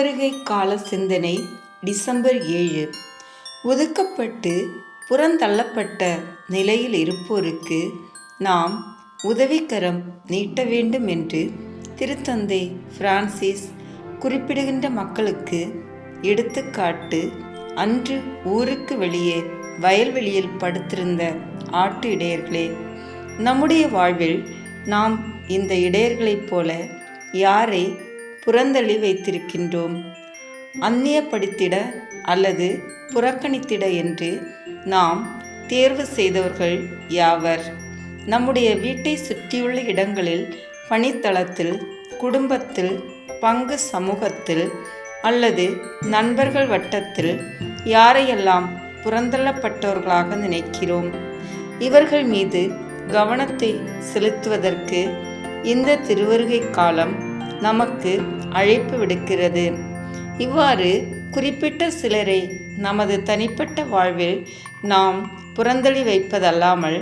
திருவருகை கால சிந்தனை டிசம்பர் 7. ஒதுக்கப்பட்டு புறந்தள்ளப்பட்ட நிலையில் இருப்போருக்கு நாம் உதவிக்கரம் நீட்ட வேண்டும் என்று திருத்தந்தை பிரான்சிஸ் குறிப்பிடுகின்ற மக்களுக்கு எடுத்துக்காட்டு. அன்று ஊருக்கு வெளியே வயல்வெளியில் படுத்திருந்த ஆட்டு இடையர்களே, நம்முடைய வாழ்வில் நாம் இந்த இடையர்களைப் போல யாரை புறந்தள்ளி வைத்திருக்கின்றோம்? அந்நியப்படுத்திட அல்லது புறக்கணித்திட என்று நாம் தேர்வு செய்தவர்கள் யாவர்? நம்முடைய வீட்டை சுற்றியுள்ள இடங்களில், பணித்தளத்தில், குடும்பத்தில், பங்கு சமூகத்தில் அல்லது நண்பர்கள் வட்டத்தில் யாரையெல்லாம் புறந்தள்ளப்பட்டவர்களாக நினைக்கிறோம்? இவர்கள் மீது கவனத்தை செலுத்துவதற்கு இந்த திருவருகை காலம் நமக்கு அழைப்பு விடுக்கிறது. இவ்வாறு குறிப்பிட்ட சிலரை நமது தனிப்பட்ட வாழ்வில் நாம் புறந்தள்ளி வைப்பதல்லாமல்,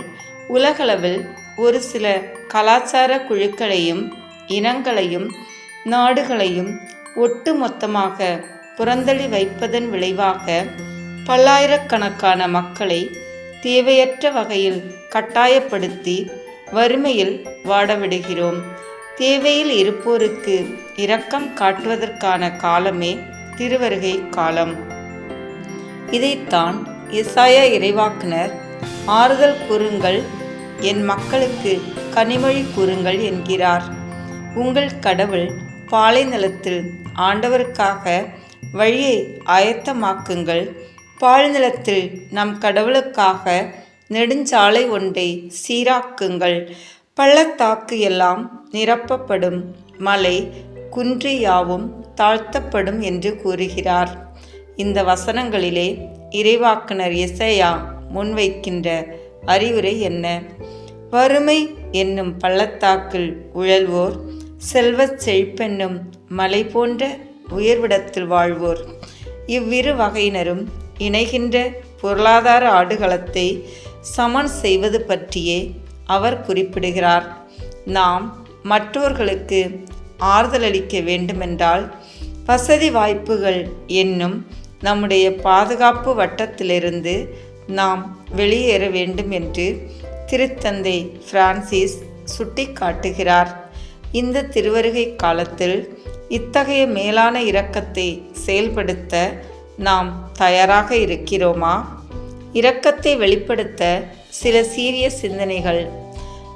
உலகளவில் ஒரு சில கலாச்சார குழுக்களையும் இனங்களையும் நாடுகளையும் ஒட்டுமொத்தமாக புறந்தள்ளி வைப்பதன் விளைவாக பல்லாயிரக்கணக்கான மக்களை தேவையற்ற வகையில் கட்டாயப்படுத்தி வறுமையில் வாடவிடுகிறோம். தேவையில் இருப்போருக்கு இரக்கம் காட்டுவதற்கான காலமே திருவருகை காலம். இதைத்தான் எசாயா இறைவாக்கினர் ஆறுதல் கூறுங்கள், என் மக்களுக்கு கனிமொழி கூறுங்கள் என்கிறார். உங்கள் கடவுள் பாலை நிலத்தில் ஆண்டவருக்காக வழியை ஆயத்தமாக்குங்கள். பாழ்நிலத்தில் நம் கடவுளுக்காக நெடுஞ்சாலை ஒன்றை சீராக்குங்கள். பள்ளத்தாக்கு எல்லாம் நிரப்பப்படும், மலை குன்று யாவும் தாழ்த்தப்படும் என்று கூறுகிறார். இந்த வசனங்களிலே இறைவாக்கினர் எசாயா முன்வைக்கின்ற அறிவுரை என்ன? வறுமை என்னும் பள்ளத்தாக்கில் உழல்வோர், செல்வச் செழிப்பென்னும் மலை போன்ற உயர்விடத்தில் வாழ்வோர், இவ்விரு வகையினரும் இணைகின்ற பொருளாதார ஆடுகளத்தை சமன் செய்வது பற்றியே அவர் குறிப்பிடுகிறார். நாம் மற்றவர்களுக்கு ஆறுதலளிக்க வேண்டுமென்றால் வசதி வாய்ப்புகள் என்னும் நம்முடைய பாதுகாப்பு வட்டத்திலிருந்து நாம் வெளியேற வேண்டும் என்று திருத்தந்தை பிரான்சிஸ் சுட்டி காட்டுகிறார். இந்த திருவருகை காலத்தில் இத்தகைய மேலான இரக்கத்தை செயல்படுத்த நாம் தயாராக இருக்கிறோமா? இரக்கத்தை வெளிப்படுத்த சில சீரிய சிந்தனைகள்.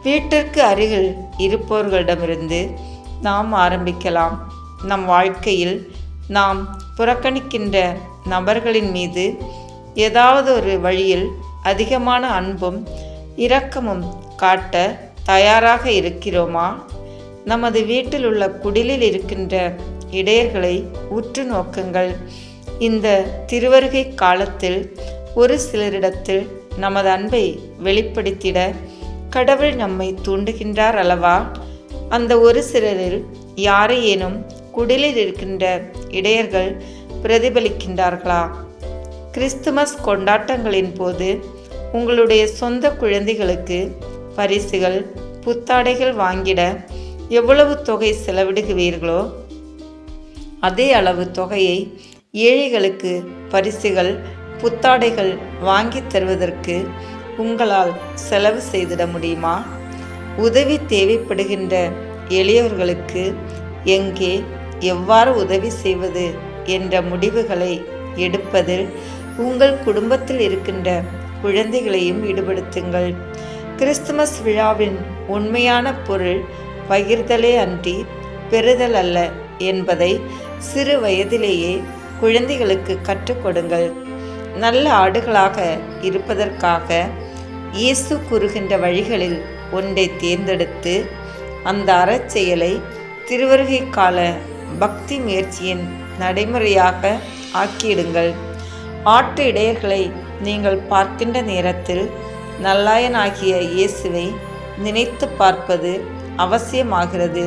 வீட்டிற்கு அருகில் இருப்பவர்களிடமிருந்து நாம் ஆரம்பிக்கலாம். நம் வாழ்க்கையில் நாம் புறக்கணிக்கின்ற நபர்களின் மீது ஏதாவது ஒரு வழியில் அதிகமான அன்பும் இரக்கமும் காட்ட தயாராக இருக்கிறோமா? நமது வீட்டில் உள்ள குடிலில் இருக்கின்ற இடையர்களை உற்று நோக்குங்கள். இந்த திருவருகை காலத்தில் ஒரு சிலரிடத்தில் நமது அன்பை வெளிப்படுத்திட கடவுள் நம்மை தூண்டுகின்றார் அல்லவா? அந்த ஒரு சிலரில் யாரையேனும் குடிலில் இருக்கின்ற இடையர்கள் பிரதிபலிக்கின்றார்களா? கிறிஸ்துமஸ் கொண்டாட்டங்களின் போது உங்களுடைய சொந்த குழந்தைகளுக்கு பரிசுகள், புத்தாடைகள் வாங்கிட எவ்வளவு தொகை செலவிடுகிறீர்களோ அதே அளவு தொகையை ஏழைகளுக்கு பரிசுகள், புத்தாடைகள் வாங்கி தருவதற்கு உங்களால் செலவு செய்திட முடியுமா? உதவி தேவைப்படுகின்ற எளியவர்களுக்கு எங்கே, எவ்வாறு உதவி செய்வது என்ற முடிவுகளை எடுப்பதில் உங்கள் குடும்பத்தில் இருக்கின்ற குழந்தைகளையும் ஈடுபடுத்துங்கள். கிறிஸ்துமஸ் விழாவின் உண்மையான பொருள் பகிர்தலே அன்றி பெறுதல் அல்ல என்பதை சிறு வயதிலேயே குழந்தைகளுக்கு கற்றுக் கொடுங்கள். நல்ல ஆடுகளாக இருப்பதற்காக இயேசு கூறுகின்ற வழிகளில் ஒன்றை தேர்ந்தெடுத்து அந்த அறச்செயலை திருவருகை கால பக்தி முயற்சியின் நடைமுறையாக ஆக்கியிடுங்கள். ஆட்டு இடையர்களை நீங்கள் பார்க்கின்ற நேரத்தில் நல்லாயனாகிய இயேசுவை நினைத்து பார்ப்பது அவசியமாகிறது.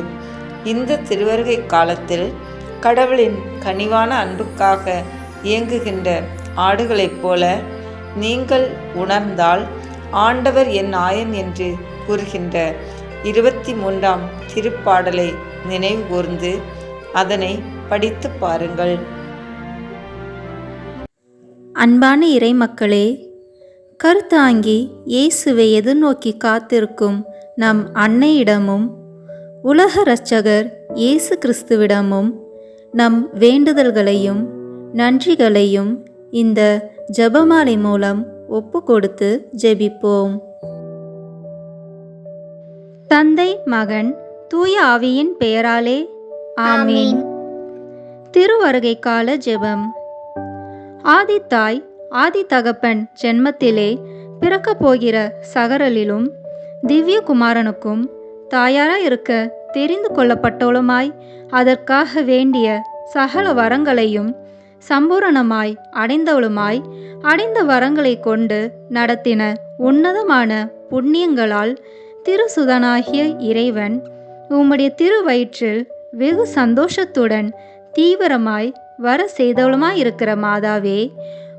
இந்த திருவருகை காலத்தில் கடவுளின் கனிவான அன்புக்காக இயங்குகின்ற ஆடுகளைப் போல நீங்கள் உணர்ந்தால் ஆண்டவர் என் ஆயன் என்று கூறுகின்ற 23ஆம் திருப்பாடலை நினைவு கூர்ந்து அதனை படித்து பாருங்கள். அன்பான இறைமக்களே, கருத்தாங்கி இயேசுவை எதிர்நோக்கி காத்திருக்கும் நம் அன்னையிடமும் உலக இரட்சகர் இயேசு கிறிஸ்துவிடமும் நம் வேண்டுதல்களையும் நன்றிகளையும் இந்த ஜெபமாலை மூலம் ஒப்பு கொடுத்து ஜெபிப்போம். தந்தை, மகன், தூய ஆவியின் பெயராலே ஆமீன். திருவருகை கால ஜெபம். ஆதித்தாய் ஆதி தகப்பன் ஜென்மத்திலே பிறக்கப் போகிற சகரலிலும் திவ்ய குமாரனுக்கும் தாயாராய் இருக்க தெரிந்து கொள்ளப்பட்டவளுமாய் அதற்காக வேண்டிய சகல வரங்களையும் சம்பூரணமாய் அடைந்தவளுமாய் அடைந்த வரங்களை கொண்டு நடத்தின உன்னதமான புண்ணியங்களால் திருசுதனாகிய இறைவன் உம்முடைய திருவயிற்றில் வெகு சந்தோஷத்துடன் தீவிரமாய் வர செய்தவளுமாயிருக்கிற மாதாவே,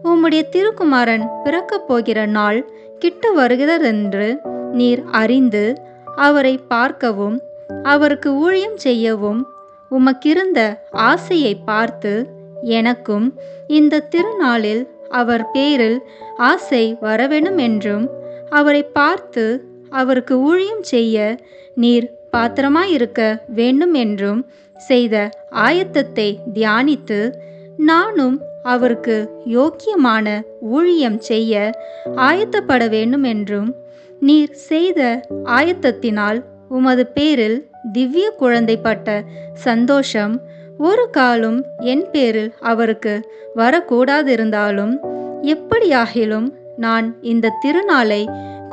உம்முடைய திருக்குமாரன் பிறக்கப் போகிற நாள் கிட்ட வருகிறதென்று நீர் அறிந்து அவரை பார்க்கவும் அவருக்கு ஊழியம் செய்யவும் உமக்கிருந்த ஆசையை பார்த்து எனக்கும் இந்த திருநாளில் அவர் பேரில் ஆசை வரவேணும் என்றும் அவரை பார்த்து அவருக்கு ஊழியம் செய்ய நீர் பாத்திரமாயிருக்க வேண்டும் என்றும் செய்த ஆயத்தத்தை தியானித்து நானும் அவருக்கு யோக்கியமான ஊழியம் செய்ய ஆயத்தப்பட வேண்டும் என்றும் நீர் செய்த ஆயத்தத்தினால் உமது பேரில் திவ்ய குழந்தைப்பட்ட சந்தோஷம் ஒரு காலும் என் பேரில் அவருக்கு வரக்கூடாதிருந்தாலும் எப்படியாகிலும் நான் இந்த திருநாளை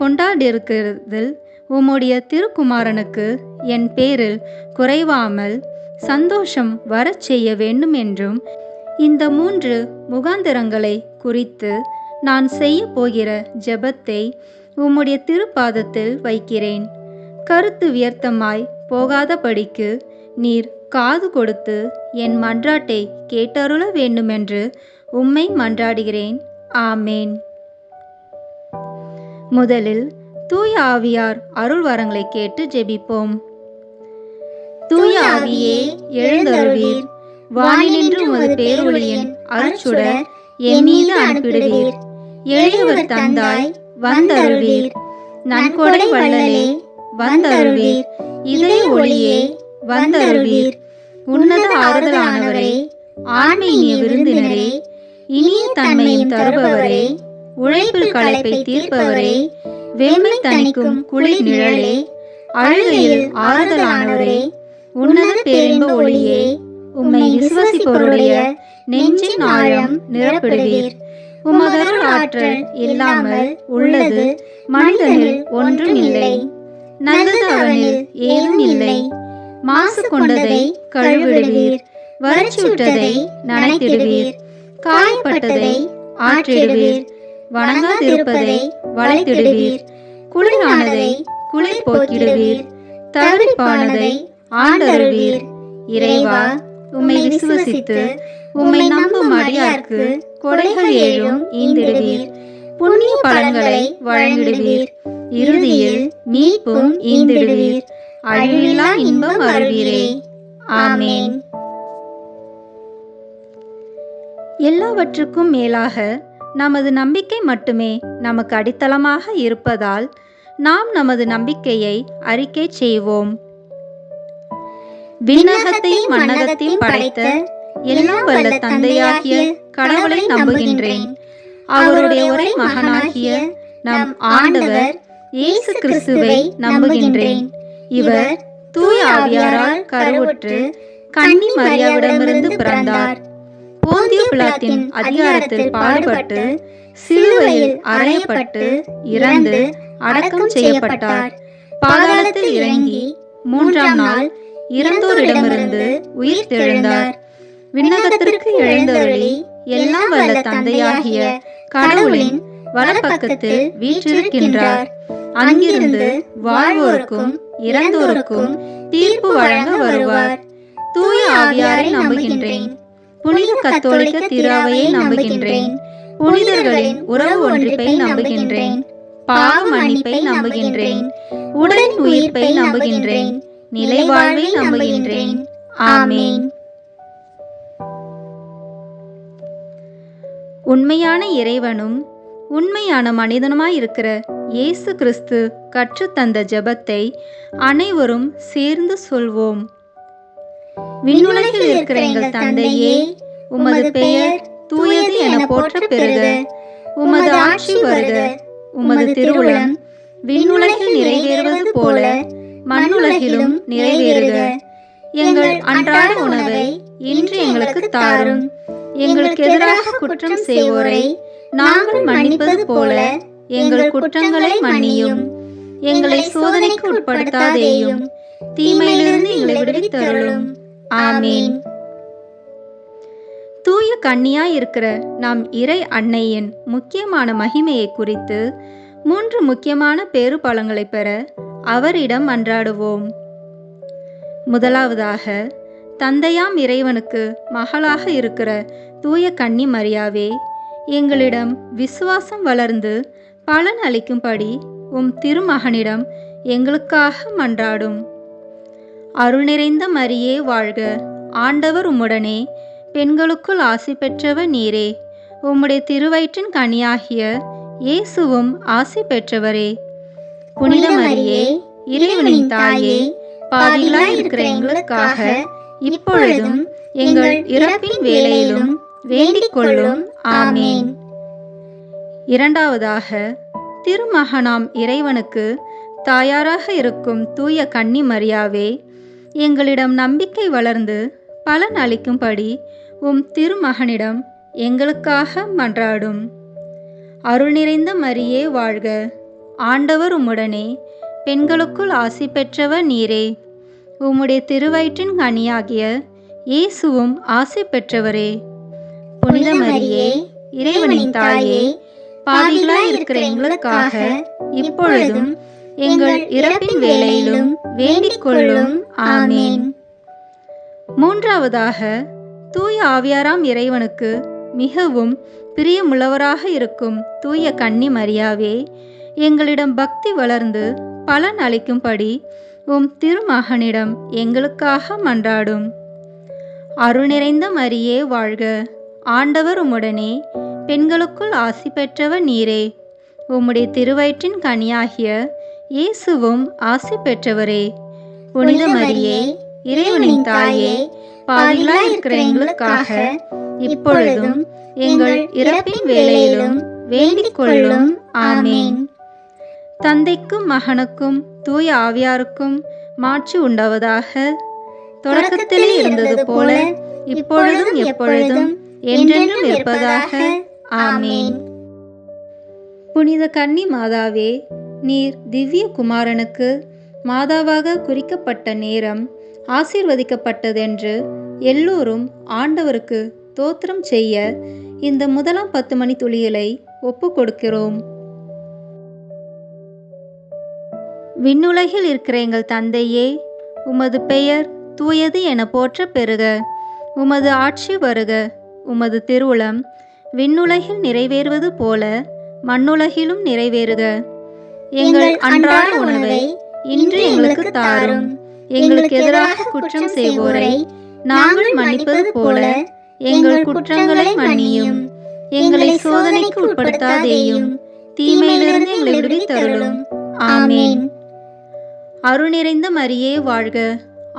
கொண்டாடியிருக்கிறதில் உம்முடைய திருக்குமாரனுக்கு என் பேரில் குறைவாமல் சந்தோஷம் வரச் செய்ய வேண்டும் என்றும் இந்த 3 முகாந்திரங்களை குறித்து நான் செய்ய போகிற ஜெபத்தை உம்முடைய திருப்பாதத்தில் வைக்கிறேன். கருத்து வியர்த்தமாய் போகாதபடிக்கு நீர் காது கொடுத்து என் மன்றாட்டை கேட்டருள வேண்டுமென்று உம்மை மன்றாடுகிறேன். ஆமேன். முதலில் தூய ஆவியார் அருள் வரங்களை கேட்டு ஜெபிப்போம். தூய ஆவியே எழுந்தருளீர், வானினின்று உமது பேரொளியின் அருட்சுடர் என் மீது அனுப்பிடுவீர். எளியவர் தந்தாய் வந்தருள்வீர், நன்கொடை வள்ளலே வந்தருள்வீர், இதய ஒளியே வந்தருள்வீர். உன்னத ஆறுதலானவரே, ஆன்மீக விருந்தினரே, இனிய தன்மையும் தருபவரே, உழைப்பில் களைப்பை தீர்ப்பவரே, வெம்மை தணிக்கும் குளிர் நிழலே, அழுகையில் ஆறுதலானவரே, உன்னத பேரின்ப ஒளியே, உம்மை விசுவாசிப்பவருடைய நெஞ்சின் ஆழம் நிரப்பிடுவீர். உமதருள் ஆற்றல் இல்லாமல் உள்ளது மனிதனில் ஒன்றும் இல்லை, நல்லது அவனில் ஏதும் இல்லை. மாசு கொண்டதை கழுவிடுவீர், வறட்சியுற்றதை நனைத்திடுவீர், காயப்பட்டதை ஆற்றிடுவீர், வணங்காதிருப்பதை வளைத்திடுவீர், குளிரானதை குளிர் போக்கிடுவீர், தவிப்பானதை ஆண்டருள்வீர். இறைவா, உம்மை விசுவசித்து உம்மை நம்பும் அடியார்க்கு கொடைகள் ஏழும் ஈந்திடுவீர், புண்ணிய பலன்களை வழங்கிடுவீர், இறுதியில் மீட்பும் ஈந்திடுவீர், அழிவில்லா இன்பம் அருள்வீரே. ஆமேன். எல்லாவற்றுக்கும் மேலாக நமது நம்பிக்கை மட்டுமே நமக்கு அடித்தளமாக இருப்பதால் நாம் நமது நம்பிக்கையை அறிக்கை செய்வோம். விண்ணகத்தையும் மண்ணகத்தையும் படைத்த எல்லாம் வல்ல தந்தையாகிய கடவுளை நம்புகின்றேன். அவருடைய ஒரே மகனாகிய நம் ஆண்டவர் இயேசு கிறிஸ்துவை நம்புகின்றேன். இவர் தூய ஆவியாரால் கருவுற்று கன்னி மரியாவிடமிருந்து பிறந்தார். போந்திய பிலாத்தின் அதிகாரத்தில் பாடுபட்டு சிலுவையில் அறையப்பட்டு இறந்து அடக்கம் செய்யப்பட்டார். பாதாளத்தில் இறங்கி 3ஆம் நாள் இறந்தோரிடமிருந்து உயிர் தெழுந்தார். விண்ணகத்திற்கு எழுந்தருளி எல்லாம் வல்ல தந்தையாகிய கடவுளின் வலப்பக்கத்தில் வீற்றிருக்கின்றார். அங்கிருந்து வாழ்வோருக்கும் இறந்தோருக்கும் தீர்ப்பு வழங்க வருவார். தூய ஆவியாரை நம்புகின்றேன். புனித கத்தோலிக்க திராவையை நம்புகின்றேன். புனிதர்களின் உறவு ஒன்றிப்பை நம்புகின்றேன். பாவ மன்னிப்பை நம்புகின்றேன். உடலின் உயிர்ப்பை நம்புகின்றேன். நிலை வாழ்வை நம்புகின்றேன். ஆமேன். உண்மையான இறைவனும் உண்மையான மனிதனுமாயிருக்கிற இயேசு கிறிஸ்து கற்றுத்தந்த ஜெபத்தை அனைவரும் சேர்ந்து சொல்வோம். விண்ணுலகில் இருக்கிற எங்கள் தந்தையே, உமது பெயர் தூயது என போற்றப் பெறுக. உமது ஆட்சி வருக. உமது திருவுளம் விண்ணுலகில் நிறைவேறுவது போல மண்ணுலகிலும் நிறைவேறுக. எங்கள் அன்றாட உணவை இன்று எங்களுக்கு தாரும். எங்களுக்கு எதிராக குற்றம் செய்வோரை நாங்கள் மன்னிப்பது போல எங்கள் குற்றங்களை மன்னியும். எங்களை சோதனைக்கு உட்படுத்தாதேயும், தீமையிலிருந்து எங்களை விடுவித்தருளும். ஆமீன். தூய கன்னியாய் இருக்கிற நம் இறை அன்னையின் முக்கியமான மகிமையை குறித்து 3 முக்கியமான பேறு பலன்களை பெற அவரிடம் மன்றாடுவோம். முதலாவதாக, தந்தையாம் இறைவனுக்கு மகளாக இருக்கிற தூய கன்னி மரியாவே, எங்களிடம் விசுவாசம் வளர்ந்து பலன் அளிக்கும்படி உம் திருமகனிடம் எங்களுக்காக மன்றாடும். அருள் நிறைந்த மரியே வாழ்க. ஆண்டவர் உம்முடனே, பெண்களுக்குள் ஆசி பெற்றவர் நீரே. உம்முடைய திருவயிற்றின் கனியாகிய இயேசுவும் ஆசி பெற்றவரே. புனித மரியே, இறைவனின் தாயே, பாவிகளாய் இருக்கிற எங்களுக்காக இப்பொழுதும் எங்கள் இறப்பின் வேளையிலும் வேண்டிக் கொள்ளும். ஆமீன். இரண்டாவதாக, திருமகனாம் இறைவனுக்கு தாயாராக இருக்கும் தூய கன்னி மரியாவே, எங்களிடம் நம்பிக்கை வளர்ந்து பலன் அளிக்கும்படி உம் திருமகனிடம் எங்களுக்காக மன்றாடும். அருள் நிறைந்த மரியே வாழ்க. ஆண்டவர் உம்முடனே, பெண்களுக்குள் ஆசி பெற்றவர் நீரே. உம்முடைய திருவயிற்றின் கனியாகிய இயேசுவும் ஆசி பெற்றவரே. புனித மரியே, இறைவனின் தாயே, பாவிகளாய் இருக்கிற எங்களுக்காக இப்பொழுதும் எங்கள் இறப்பின் வேளையிலும் வேண்டிக் கொள்ளும். ஆமீன். மூன்றாவதாக, தூய ஆவியாராம் இறைவனுக்கு மிகவும் பிரியமுள்ளவராக இருக்கும் தூய கன்னி மரியாவே, எங்களிடம் பக்தி வளர்ந்து பலன் அளிக்கும்படி உம் திருமகனிடம் எங்களுக்காக மன்றாடும். அருள் நிறைந்த மரியே வாழ்க. ஆண்டவர் உம்முடனே, பெண்களுக்குள் ஆசி பெற்றவர் நீரே. உம்முடைய திருவயிற்றின் கனியாகிய இயேசுவும் ஆசி பெற்றவரே. புனித மரியே, இறைவனின் தாயே, பாவிகளாய் இருக்கிற எங்களுக்காக இப்பொழுதும் எங்கள் இறப்பின் வேளையிலும் வேண்டிக் கொள்ளும். ஆமீன். தந்தைக்கும் மகனுக்கும் தூய ஆவியாருக்கும் மாட்சி உண்டாவதாக. தொடக்கத்திலே இருந்தது போல இப்பொழுதும் எப்பொழுதும் என்றென்றும் இருப்பதாக. ஆமீன். புனித கன்னி மாதாவே, நீர் திவ்ய குமாரனுக்கு மாதாவாக குறிக்கப்பட்ட நேரம் ஆசீர்வதிக்கப்பட்டதென்று எல்லோரும் ஆண்டவருக்கு தோத்திரம் செய்ய இந்த முதலாம் 10 மணி துளிகளை ஒப்பு கொடுக்கிறோம். விண்ணுலகில் இருக்கிற எங்கள் தந்தையே, உமது பெயர் தூயது என போற்ற பெறுக. உமது ஆட்சி வருக. உமது திருவுளம் விண்ணுலகில் நிறைவேறுவது போல மண்ணுலகிலும் நிறைவேறுக. எங்கள் அன்றாட உணவை இன்று எங்களுக்கு தாரும். எங்களுக்கு எதிராக குற்றம் செய்வோரை நாங்கள் மன்னிப்பது போல எங்கள் குற்றங்களை மன்னியும். எங்களை சோதனைக்கு உட்படுத்தாதேயும், தீமையிலிருந்து எங்களை விடுவித்தருளும். ஆமீன். அருள் நிறைந்த மரியே வாழ்க.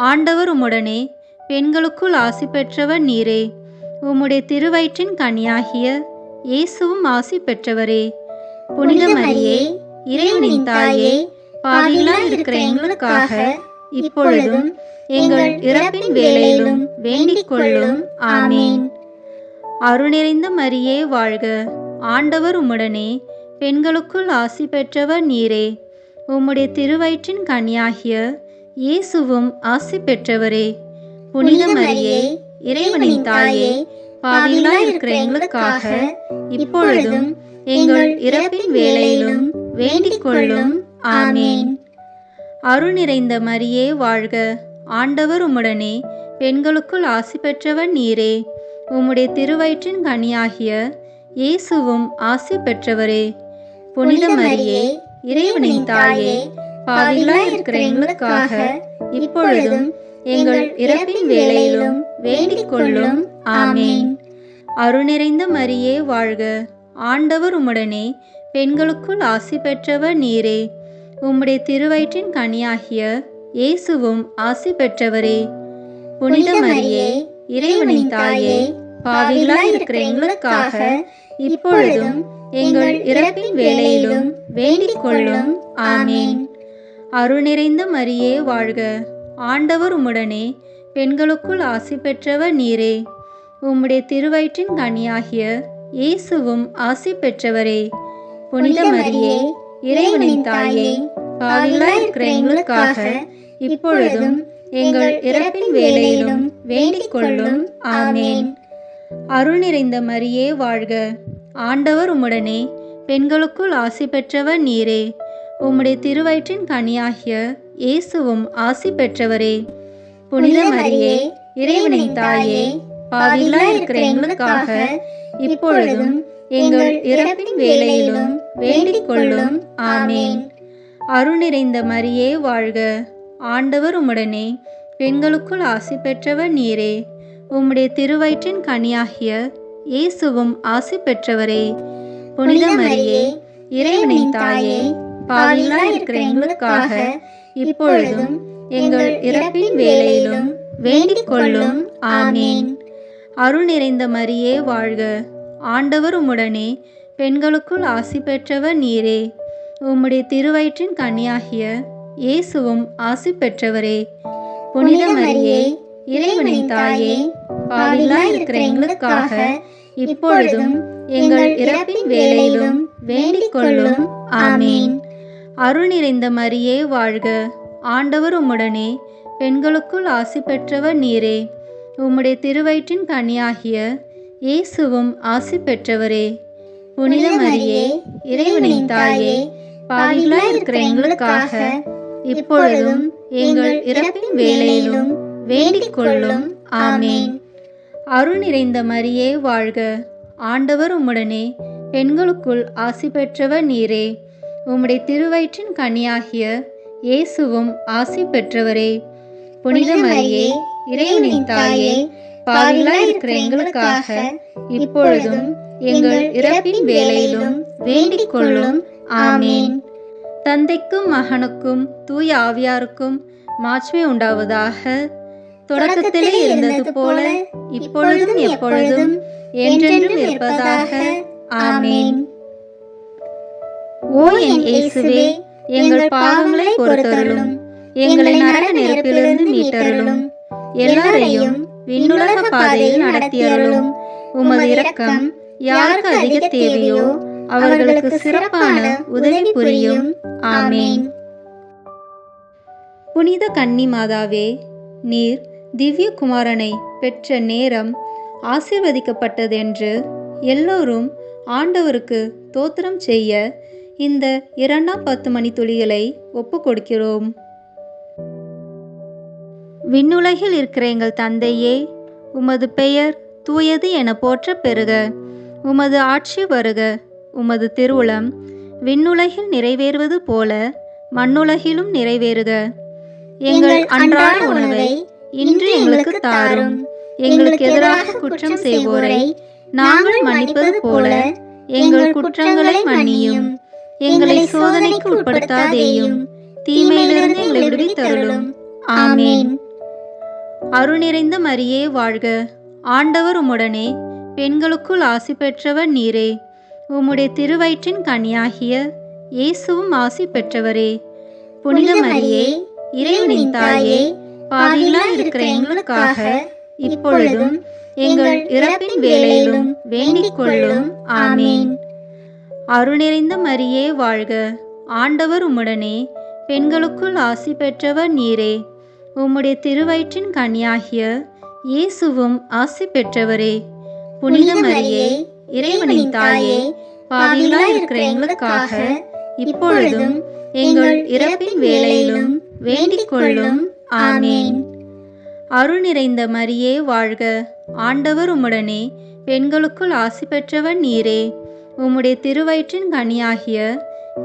ஆண்டவர் உம்முடனே, பெண்களுக்குள் ஆசி பெற்றவர் நீரே. உம்முடைய திருவயிற்றின் கனியாகிய இயேசுவும் ஆசி பெற்றவரே. புனித மரியே, இறைவனின் தாயே, பாவிகளாய் இருக்கிற எங்களுக்காக இப்பொழுதும் எங்கள் இறப்பின் வேளையிலும் வேண்டிக் கொள்ளும். ஆமீன். அருள் நிறைந்த மரியே வாழ்க. ஆண்டவர் உம்முடனே, பெண்களுக்குள் ஆசி பெற்றவர் நீரே. உம்முடைய திருவயிற்றின் கனியாகிய இயேசுவும் ஆசி பெற்றவரே. புனித மரியே, இறைவனின் தாயே, பாவிகளாய் இருக்கிற எங்களுக்காக இப்பொழுதும் எங்கள் இறப்பின் வேளையிலும் வேண்டிக் கொள்ளும். ஆமீன். அருள் நிறைந்த மரியே வாழ்க. ஆண்டவர் உம்முடனே, பெண்களுக்குள் ஆசி பெற்றவர் நீரே. உம்முடைய திருவயிற்றின் கனியாகிய இயேசுவும் ஆசி பெற்றவரே. புனித மரியே, இறைவனின் தாயே, பாவிகளாய் இருக்கிற எங்களுக்காக இப்பொழுதும் எங்கள் இறப்பின் வேளையிலும் வேண்டிக் கொள்ளும். ஆமீன். அருள்நிறைந்த மரியே வாழ்க. ஆண்டவர் உம்முடனே, பெண்களுக்குள் ஆசி பெற்றவர் நீரே. உம்முடைய திருவயிற்றின் கனியாகிய இயேசுவும் ஆசி பெற்றவரே. புனித மரியே, இறைவனின் தாயே, பாவிகளாய் இருக்கிற எங்களுக்காக இப்பொழுதும் எங்கள் இறப்பின் வேளையிலும் வேண்டிக் கொள்ளும். ஆமேன். அருள் நிறைந்த மரியே வாழ்க. ஆண்டவர் உம்முடனே, பெண்களுக்குள் ஆசி பெற்றவர் நீரே. உம்முடைய திருவயிற்றின் கனியாகிய இயேசுவும் ஆசி பெற்றவரே. புனித மரியே, இறைவனின் தாயே, பாவிகளாய் இருக்கிற எங்களுக்காக இப்பொழுதும் எங்கள் இறப்பின் வேளையிலும் வேண்டிக் கொள்ளும். ஆமேன். அருள் நிறைந்த மரியே வாழ்க. ஆண்டவர் உம்முடனே, பெண்களுக்குள் ஆசி பெற்றவர் நீரே. உம்முடைய திருவயிற்றின் கனியாகிய இயேசுவும் ஆசி பெற்றவரே. புனித மரியே, இறைவனின் தாயே, பாவிகளாய் இருக்கிற எங்களுக்காக இப்பொழுதும் எங்கள் இறப்பின் வேளையிலும் வேண்டிக் கொள்ளும். ஆமேன். அருள் நிறைந்த மரியே வாழ்க. ஆண்டவர் உம்முடனே, பெண்களுக்குள் ஆசி பெற்றவர் நீரே. உம்முடைய திருவயிற்றின் கனியாகிய இயேசுவும் ஆசி பெற்றவரே. புனித மரியே, இறைவனின் தாயே, பாவிகளாய் இருக்கிற எங்களுக்காக இப்பொழுதும் எங்கள் இறப்பின் வேளையிலும் வேண்டிக் கொள்ளும். ஆமேன். அருள் நிறைந்த மரியே வாழ்க. ஆண்டவர் உம்முடனே, பெண்களுக்குள் ஆசி பெற்றவர் நீரே. உம்முடைய திருவயிற்றின் கனியாகிய இயேசுவும் ஆசி பெற்றவரே. புனித மரியே, இறைவனின் தாயே, பாவிகளாய் இருக்கிற எங்களுக்காக இப்பொழுதும் எங்கள் இறப்பின் வேளையிலும் வேண்டிக் கொள்ளும். ஆமேன். அருள் நிறைந்த மரியே வாழ்க. ஆண்டவர் உம்முடனே, பெண்களுக்குள் ஆசி பெற்றவர் நீரே. உம்முடைய திருவயிற்றின் கனியாகிய இயேசுவும் ஆசி பெற்றவரே. புனித மரியே, இறைவனின் தாயே, பாவிகளாய் இருக்கிற எங்களுக்காக இப்பொழுதும் எங்கள் இறப்பின் வேளையிலும் வேண்டிக் கொள்ளும். ஆமேன். அருள் நிறைந்த மரியே வாழ்க. ஆண்டவர் உம்முடனே, பெண்களுக்குள் ஆசி பெற்றவர் நீரே. உம்முடைய திருவயிற்றின் கனியாகிய இயேசுவும் ஆசி பெற்றவரே. புனித மரியே, இறைவனின் தாயே, பாவிகளாய் இருக்கிற எங்களுக்காக இப்பொழுதும் எங்கள் இறப்பின் வேளையிலும் வேண்டிக் கொள்ளும். ஆமேன். தந்தைக்கும் மகனுக்கும் தூய ஆவியாருக்கும் மாட்சிமை உண்டாவதாக. தொடக்கத்திலே இருந்தது போல இப்பொழுதும் எப்பொழுதும் என்றென்றும் இருப்பதாக. ஆமேன். ஓ என் இயேசுவே, எங்கள் பாவங்களை பொறுத்தருளும். எங்களை நரக நெருப்பிலிருந்து மீட்டருளும். எல்லாரையும் விண்ணுலக பாதையில் நடத்தியருளும். உமது இரக்கம் யாருக்கு அதிக தேவையோ அவர்களுக்கு சிறப்பான உதவி புரியும். ஆமேன். புனித கன்னி மாதாவே, நீர் திவ்ய குமாரனை பெற்ற நேரம் ஆசீர்வதிக்கப்பட்டதென்று எல்லோரும் ஆண்டவருக்கு தோத்திரம் செய்ய இந்த 2ஆம் 10 மணித்துளிகளை ஒப்பு கொடுக்கிறோம். விண்ணுலகில் இருக்கிற எங்கள் தந்தையே, உமது பெயர் தூயது என போற்ற பெறுக. உமது ஆட்சி வருக. உமது திருவுளம் விண்ணுலகில் நிறைவேறுவது போல மண்ணுலகிலும் நிறைவேறுக. எங்கள் அன்றாட உணவை இன்று எங்களுக்கு தாரும். எங்களுக்கு எதிராக குற்றம் செய்வோரை நாங்கள் மன்னிப்பது போல எங்கள் குற்றங்களை மன்னியும். எங்களை சோதனைக்கு உட்படுத்தாதேயும், தீமையிலிருந்து எங்களை விடுவித்தருளும். ஆமேன். அருள் நிறைந்த மரியே வாழ்க. ஆண்டவர் உம்முடனே, பெண்களுக்குள் ஆசி பெற்றவர் நீரே. உம்முடைய திருவயிற்றின் கனியாகிய இயேசுவும் ஆசி பெற்றவரே. புனித மரியே, இறைவனின் தாயே, பாவிகளாய் இருக்கிற எங்களுக்காக இப்பொழுதும் எங்கள் இறப்பின் வேளையிலும் வேண்டிக் கொள்ளும். ஆமேன். அருள் நிறைந்த மரியே வாழ்க. ஆண்டவர் உம்முடனே, பெண்களுக்குள் ஆசி பெற்றவர் நீரே. உம்முடைய திருவயிற்றின் கனியாகிய இயேசுவும் ஆசி பெற்றவரே. புனித மரியே, இறைவனின் தாயே, பாவிகளாய் இருக்கிற எங்களுக்காக இப்பொழுதும் எங்கள் இறப்பின் வேளையிலும் வேண்டிக் கொள்ளும். ஆமேன். அருள் நிறைந்த மரியே வாழ்க. ஆண்டவர் உம்முடனே, பெண்களுக்குள் ஆசி பெற்றவர் நீரே. உம்முடைய திருவயிற்றின் கனியாகிய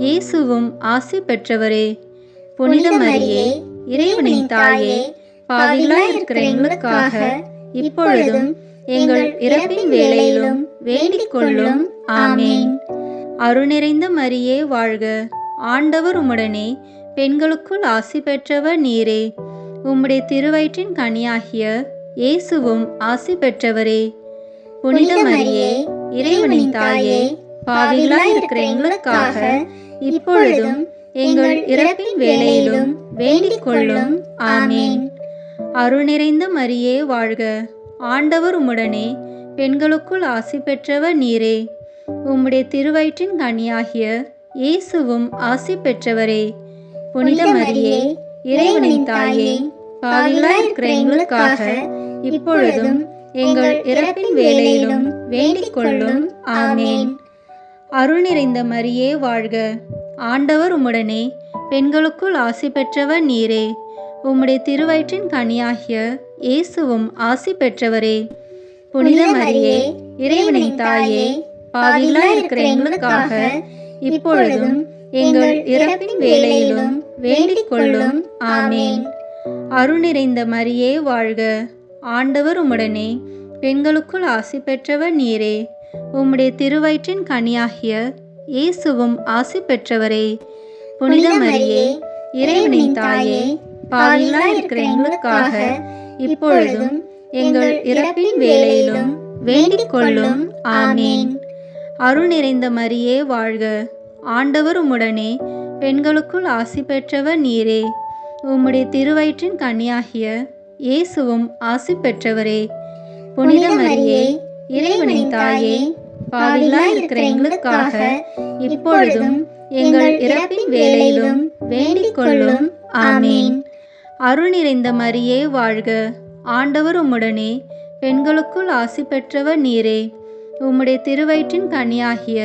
இயேசுவும் ஆசி பெற்றவரே. புனித மரியே, இறைவனின் தாயே, பாவிகளாய் இருக்கிற எங்களுக்காக இப்பொழுதும் எங்கள் இறப்பின் வேளையிலும் வேண்டிக் கொள்ளும். ஆமேன். அருள்நிறைந்த மரியே வாழ்க, ஆண்டவர் உம்முடனே, பெண்களுக்குள் ஆசி பெற்றவர் நீரே. உம்முடைய திருவயிற்றின் கனியாகிய இயேசுவும் ஆசி பெற்றவரே. புனித மரியே, இறைவனின் தாயே, பாவிகளாய் இருக்கிற எங்களுக்காக இப்பொழுதும் எங்கள் இறப்பின் வேளையிலும் வேண்டிக் கொள்ளும். ஆமேன். அருள் நிறைந்த மரியே வாழ்க, ஆண்டவர் உம்முடனே, பெண்களுக்குள் ஆசி பெற்றவர் நீரே. உம்முடைய திருவயிற்றின் கனியாகிய இயேசுவும் ஆசி பெற்றவரே. புனித மரியே, இறைவனின் தாயே, பாவிகளாய் இருக்கிற எங்களுக்காக இப்பொழுதும் எங்கள் இறப்பின் வேளையிலும் வேண்டிக் கொள்ளும். ஆமேன். அருள் நிறைந்த மரியே வாழ்க, ஆண்டவர் உம்முடனே, பெண்களுக்குள் ஆசி பெற்றவர் நீரே. உம்முடைய திருவயிற்றின் கனியாகிய இயேசுவும் ஆசி பெற்றவரே. புனித மரியே, இறைவனின் தாயே, பாவிகளாய் இருக்கிற எங்களுக்காக இப்பொழுதும் எங்கள் இறப்பின் வேளையிலும் வேண்டிக் கொள்ளும். ஆமேன். அருள் நிறைந்த மரியே வாழ்க, ஆண்டவர் உம்முடனே, பெண்களுக்குள் ஆசி பெற்றவர் நீரே. உம்முடைய திருவயிற்றின் கனியாகிய இயேசுவும் ஆசி பெற்றவரே. புனித மரியே, இறைவனின் தாயே, பாவிகளாய் இருக்கிற எங்களுக்காக இப்பொழுதும் எங்கள் இறப்பின் வேளையிலும் வேண்டிக் கொள்ளும். ஆமேன். அருள் நிறைந்த மரியே வாழ்க, ஆண்டவர் உம்முடனே, பெண்களுக்குள் ஆசி பெற்றவர் நீரே. உம்முடைய திருவயிற்றின் கனியாகிய இயேசுவும் ஆசி பெற்றவரே. புனித மரியே, இறைவனின் தாயே, பாவிகளாய் இருக்கிற எங்களுக்காக இப்பொழுதும் எங்கள் இறப்பின் வேளையிலும் வேண்டிக் கொள்ளும். ஆமேன். அருள் நிறைந்த மரியே வாழ்க, ஆண்டவர் உம்முடனே, பெண்களுக்குள் ஆசி பெற்றவர் நீரே. உம்முடைய திருவயிற்றின் கனியாகிய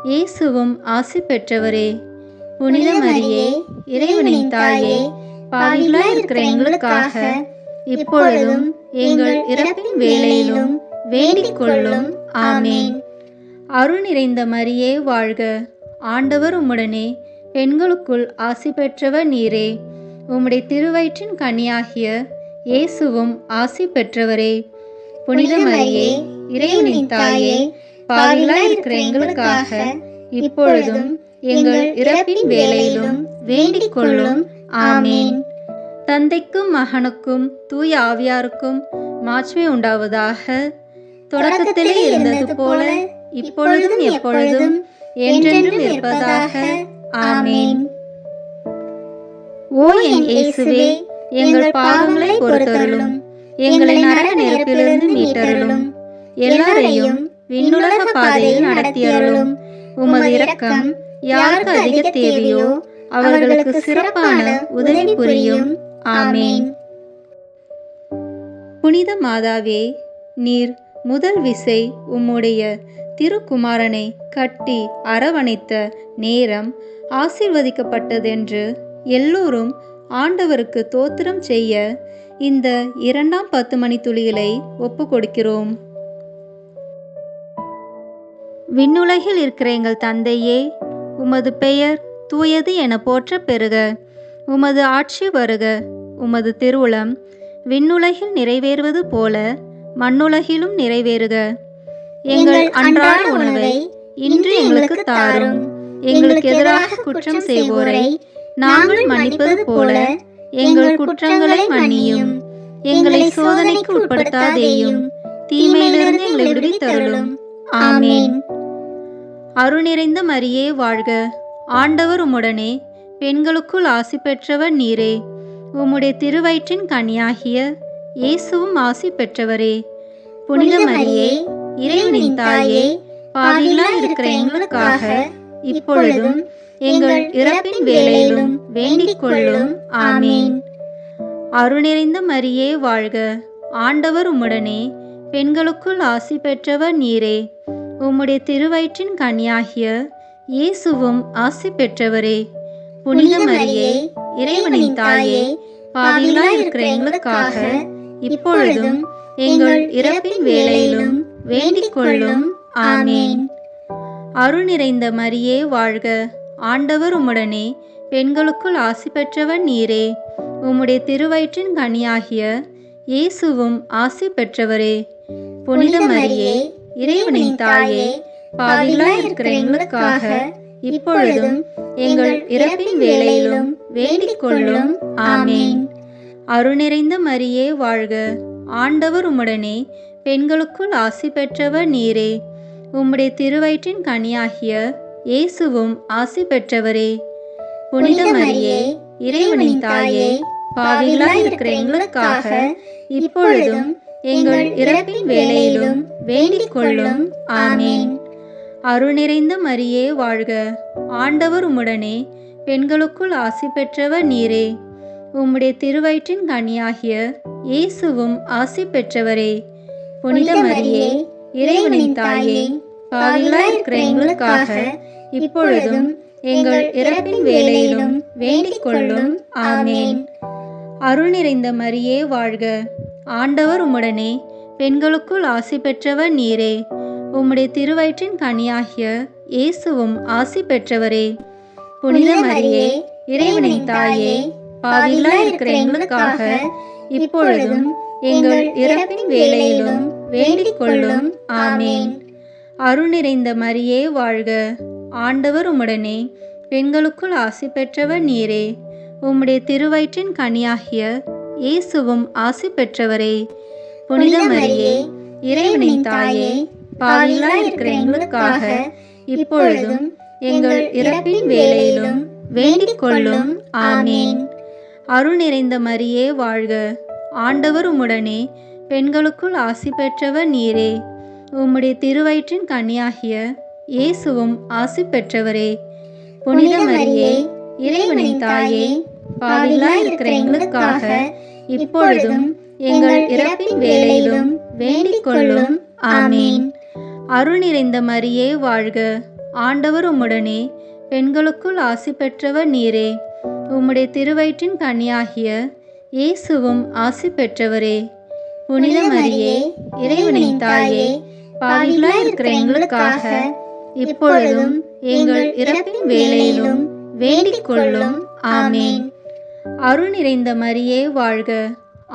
இயேசுவும் ஆசி பெற்றவரே. புனித மரியே, இறைவனின் தாயே, பாவிகளாய் இருக்கிற எங்களுக்காக இப்பொழுதும் எங்கள் இறப்பின் வேளையிலும் வேண்டிக் கொள்ளும். ஆமேன். அருள் நிறைந்த மரியே வாழ்க, ஆண்டவர் உம்முடனே, பெண்களுக்குள் ஆசி பெற்றவர் நீரே. உம்முடைய திருவயிற்றின் கனியாகிய இயேசுவும் ஆசி பெற்றவரே. புனித மரியே, இறைவனின் தாயே, பாவிகளாய் இருக்கிற எங்களுக்காக இப்பொழுதும் எங்கள் இறப்பின் வேளையிலும் வேண்டிக் கொள்ளும். ஆமேன். தந்தைக்கும் மகனுக்கும் தூய ஆவியாருக்கும் மாட்சிமை உண்டாவதாக. தொடக்கத்திலே இருந்தது போல இப்பொழுதும் எப்பொழுதும் என்றென்றும் இருப்பதாக. ஆமேன். ஓ என் இயேசுவே, எங்கள் பாவங்களை பொறுத்தருளும், எங்களை நரக நெருப்பிலிருந்து மீட்டருளும், எல்லாரையும் விண்ணுலக பாதையில் நடத்தியருளும். உமது இரக்கம் யாருக்கு அதிக தேவையோ அவர்களுக்கு சிறப்பான உதவி புரியும். ஆமேன். புனித மாதாவே, நீர் முதல் விசை உம்முடைய திருக்குமாரனை கட்டி அரவணைத்த நேரம் ஆசீர்வதிக்கப்பட்டதென்று எல்லோரும் ஆண்டவருக்கு தோத்திரம் செய்ய இந்த இரண்டாம் 10 மணித்துளிகளை ஒப்பு கொடுக்கிறோம். விண்ணுலகில் இருக்கிற எங்கள் தந்தையே, உமது பெயர் தூயது என போற்ற பெறுக. உமது ஆட்சி வருக. உமது திருவுளம் விண்ணுலகில் நிறைவேறுவது போல மண்ணுலகிலும் நிறைவேறுக. எங்கள் அன்றாட உணவை இன்று எங்களுக்கு தாரும். எங்களுக்கு எதிராக குற்றம் செய்வோரை நாங்கள் மன்னிப்பது போல எங்கள் குற்றங்களை மன்னியும். எங்களை சோதனைக்கு உட்படுத்தாதேயும், தீமையிலிருந்து எங்களை விடுவித்தருளும். ஆமேன். அருள் நிறைந்த மரியே வாழ்க, ஆண்டவர் உம்முடனே, பெண்களுக்குள் ஆசி பெற்றவர் நீரே. உம்முடைய திருவயிற்றின் கனியாகிய இயேசுவும் ஆசி பெற்றவரே. புனித மரியே, இறைவனின் தாயே, பாவிகளாய் இருக்கிற எங்களுக்காக இப்பொழுதும் எங்கள் இறப்பின் வேளையிலும் வேண்டிக் கொள்ளும். ஆமேன். அருள் நிறைந்த மரியே வாழ்க, ஆண்டவர் உம்முடனே, பெண்களுக்குள் ஆசி பெற்றவர் நீரே. உம்முடைய திருவயிற்றின் கனியாகிய இயேசுவும் ஆசி பெற்றவரே. புனித மரியே, இறைவனின் தாயே, பாவிகளாய் இருக்கிற எங்களுக்காக இப்பொழுதும் எங்கள் இறப்பின் வேளையிலும் வேண்டிக் கொள்ளும். ஆமேன். அருள் நிறைந்த மரியே வாழ்க, ஆண்டவர் உம்முடனே, பெண்களுக்குள் ஆசி பெற்றவர் நீரே. உம்முடைய திருவயிற்றின் கனியாகிய இயேசுவும் ஆசி பெற்றவரே. புனித மரியே, இறைவனின் தாயே, பாவிகளாய் இருக்கிற எங்களுக்காக இப்பொழுதும் எங்கள் இறப்பின் வேளையிலும் வேண்டிக் கொள்ளும். ஆமேன். அருள் நிறைந்த மரியே வாழ்க. ஆண்டவர் உம்முடனே, பெண்களுக்குள் ஆசி பெற்றவர் நீரே. உம்முடைய திருவயிற்றின் கனியாகிய இயேசுவும் ஆசி பெற்றவரே. புனித மரியே, இறைவனின் தாயே, பாவிகளாய் இருக்கிற எங்களுக்காக இப்பொழுதும் எங்கள் இறப்பின் வேளையிலும் வேண்டிக் கொள்ளும். ஆமேன். அருள் நிறைந்த மரியே வாழ்க. ஆண்டவர் உம்முடனே, பெண்களுக்குள் ஆசி பெற்றவர் நீரே. உம்முடைய திருவயிற்றின் கனியாகிய இயேசுவும் ஆசி பெற்றவரே. புனித மரியே, இறைவனின் தாயே, பாவிகளாய் இருக்கிற எங்களுக்காக இப்பொழுதும் எங்கள் இறப்பின் வேளையிலும் வேண்டிக் கொள்ளும். ஆமேன். அருள் நிறைந்த மரியே வாழ்க. ஆண்டவர் உம்முடனே, பெண்களுக்குள் ஆசி பெற்றவர் நீரே. உம்முடைய திருவயிற்றின் கனியாகிய இயேசுவும் ஆசி பெற்றவரே. புனித மரியே, இறைவனின் தாயே, பாவிகளாய் இருக்கிற எங்களுக்காக இப்பொழுதும் எங்கள் இறப்பின் வேளையிலும் வேண்டிக் கொள்ளும். ஆமேன். அருள் நிறைந்த மரியே வாழ்க. ஆண்டவர் உம்முடனே, பெண்களுக்குள் ஆசி பெற்றவர் நீரே. உம்முடைய திருவயிற்றின் கனியாகிய இயேசுவும் ஆசி பெற்றவரே. புனித மரியே, இறைவனின் தாயே, பாவிகளாய் இருக்கிற எங்களுக்காக இப்பொழுதும் எங்கள் இறப்பின் வேளையிலும் வேண்டிக் கொள்ளும். ஆமேன். அருள் நிறைந்த மரியே வாழ்க. ஆண்டவர் உம்முடனே, பெண்களுக்குள் ஆசி பெற்றவர் நீரே. உம்முடைய திருவயிற்றின் கனியாகிய இயேசுவும் ஆசி பெற்றவரே. புனித மரியே, இறைவனின் தாயே, பாவிகளாய் இருக்கிற எங்களுக்காக இப்பொழுதும் எங்கள் இறப்பின் வேளையிலும் வேண்டிக் கொள்ளும். ஆமேன். அருள் நிறைந்த மரியே வாழ்க. ஆண்டவர் உம்முடனே, பெண்களுக்குள் ஆசி பெற்றவர் நீரே. உம்முடைய திருவயிற்றின் கனியாகிய இயேசுவும் ஆசி பெற்றவரே. புனித மரியே, இறைவனின் தாயே, பாவிகளாய் இருக்கிற எங்களுக்காக இப்பொழுதும் எங்கள் இறப்பின் வேளையிலும் வேண்டிக் கொள்ளும். ஆமேன். அருள் நிறைந்த மரியே வாழ்க.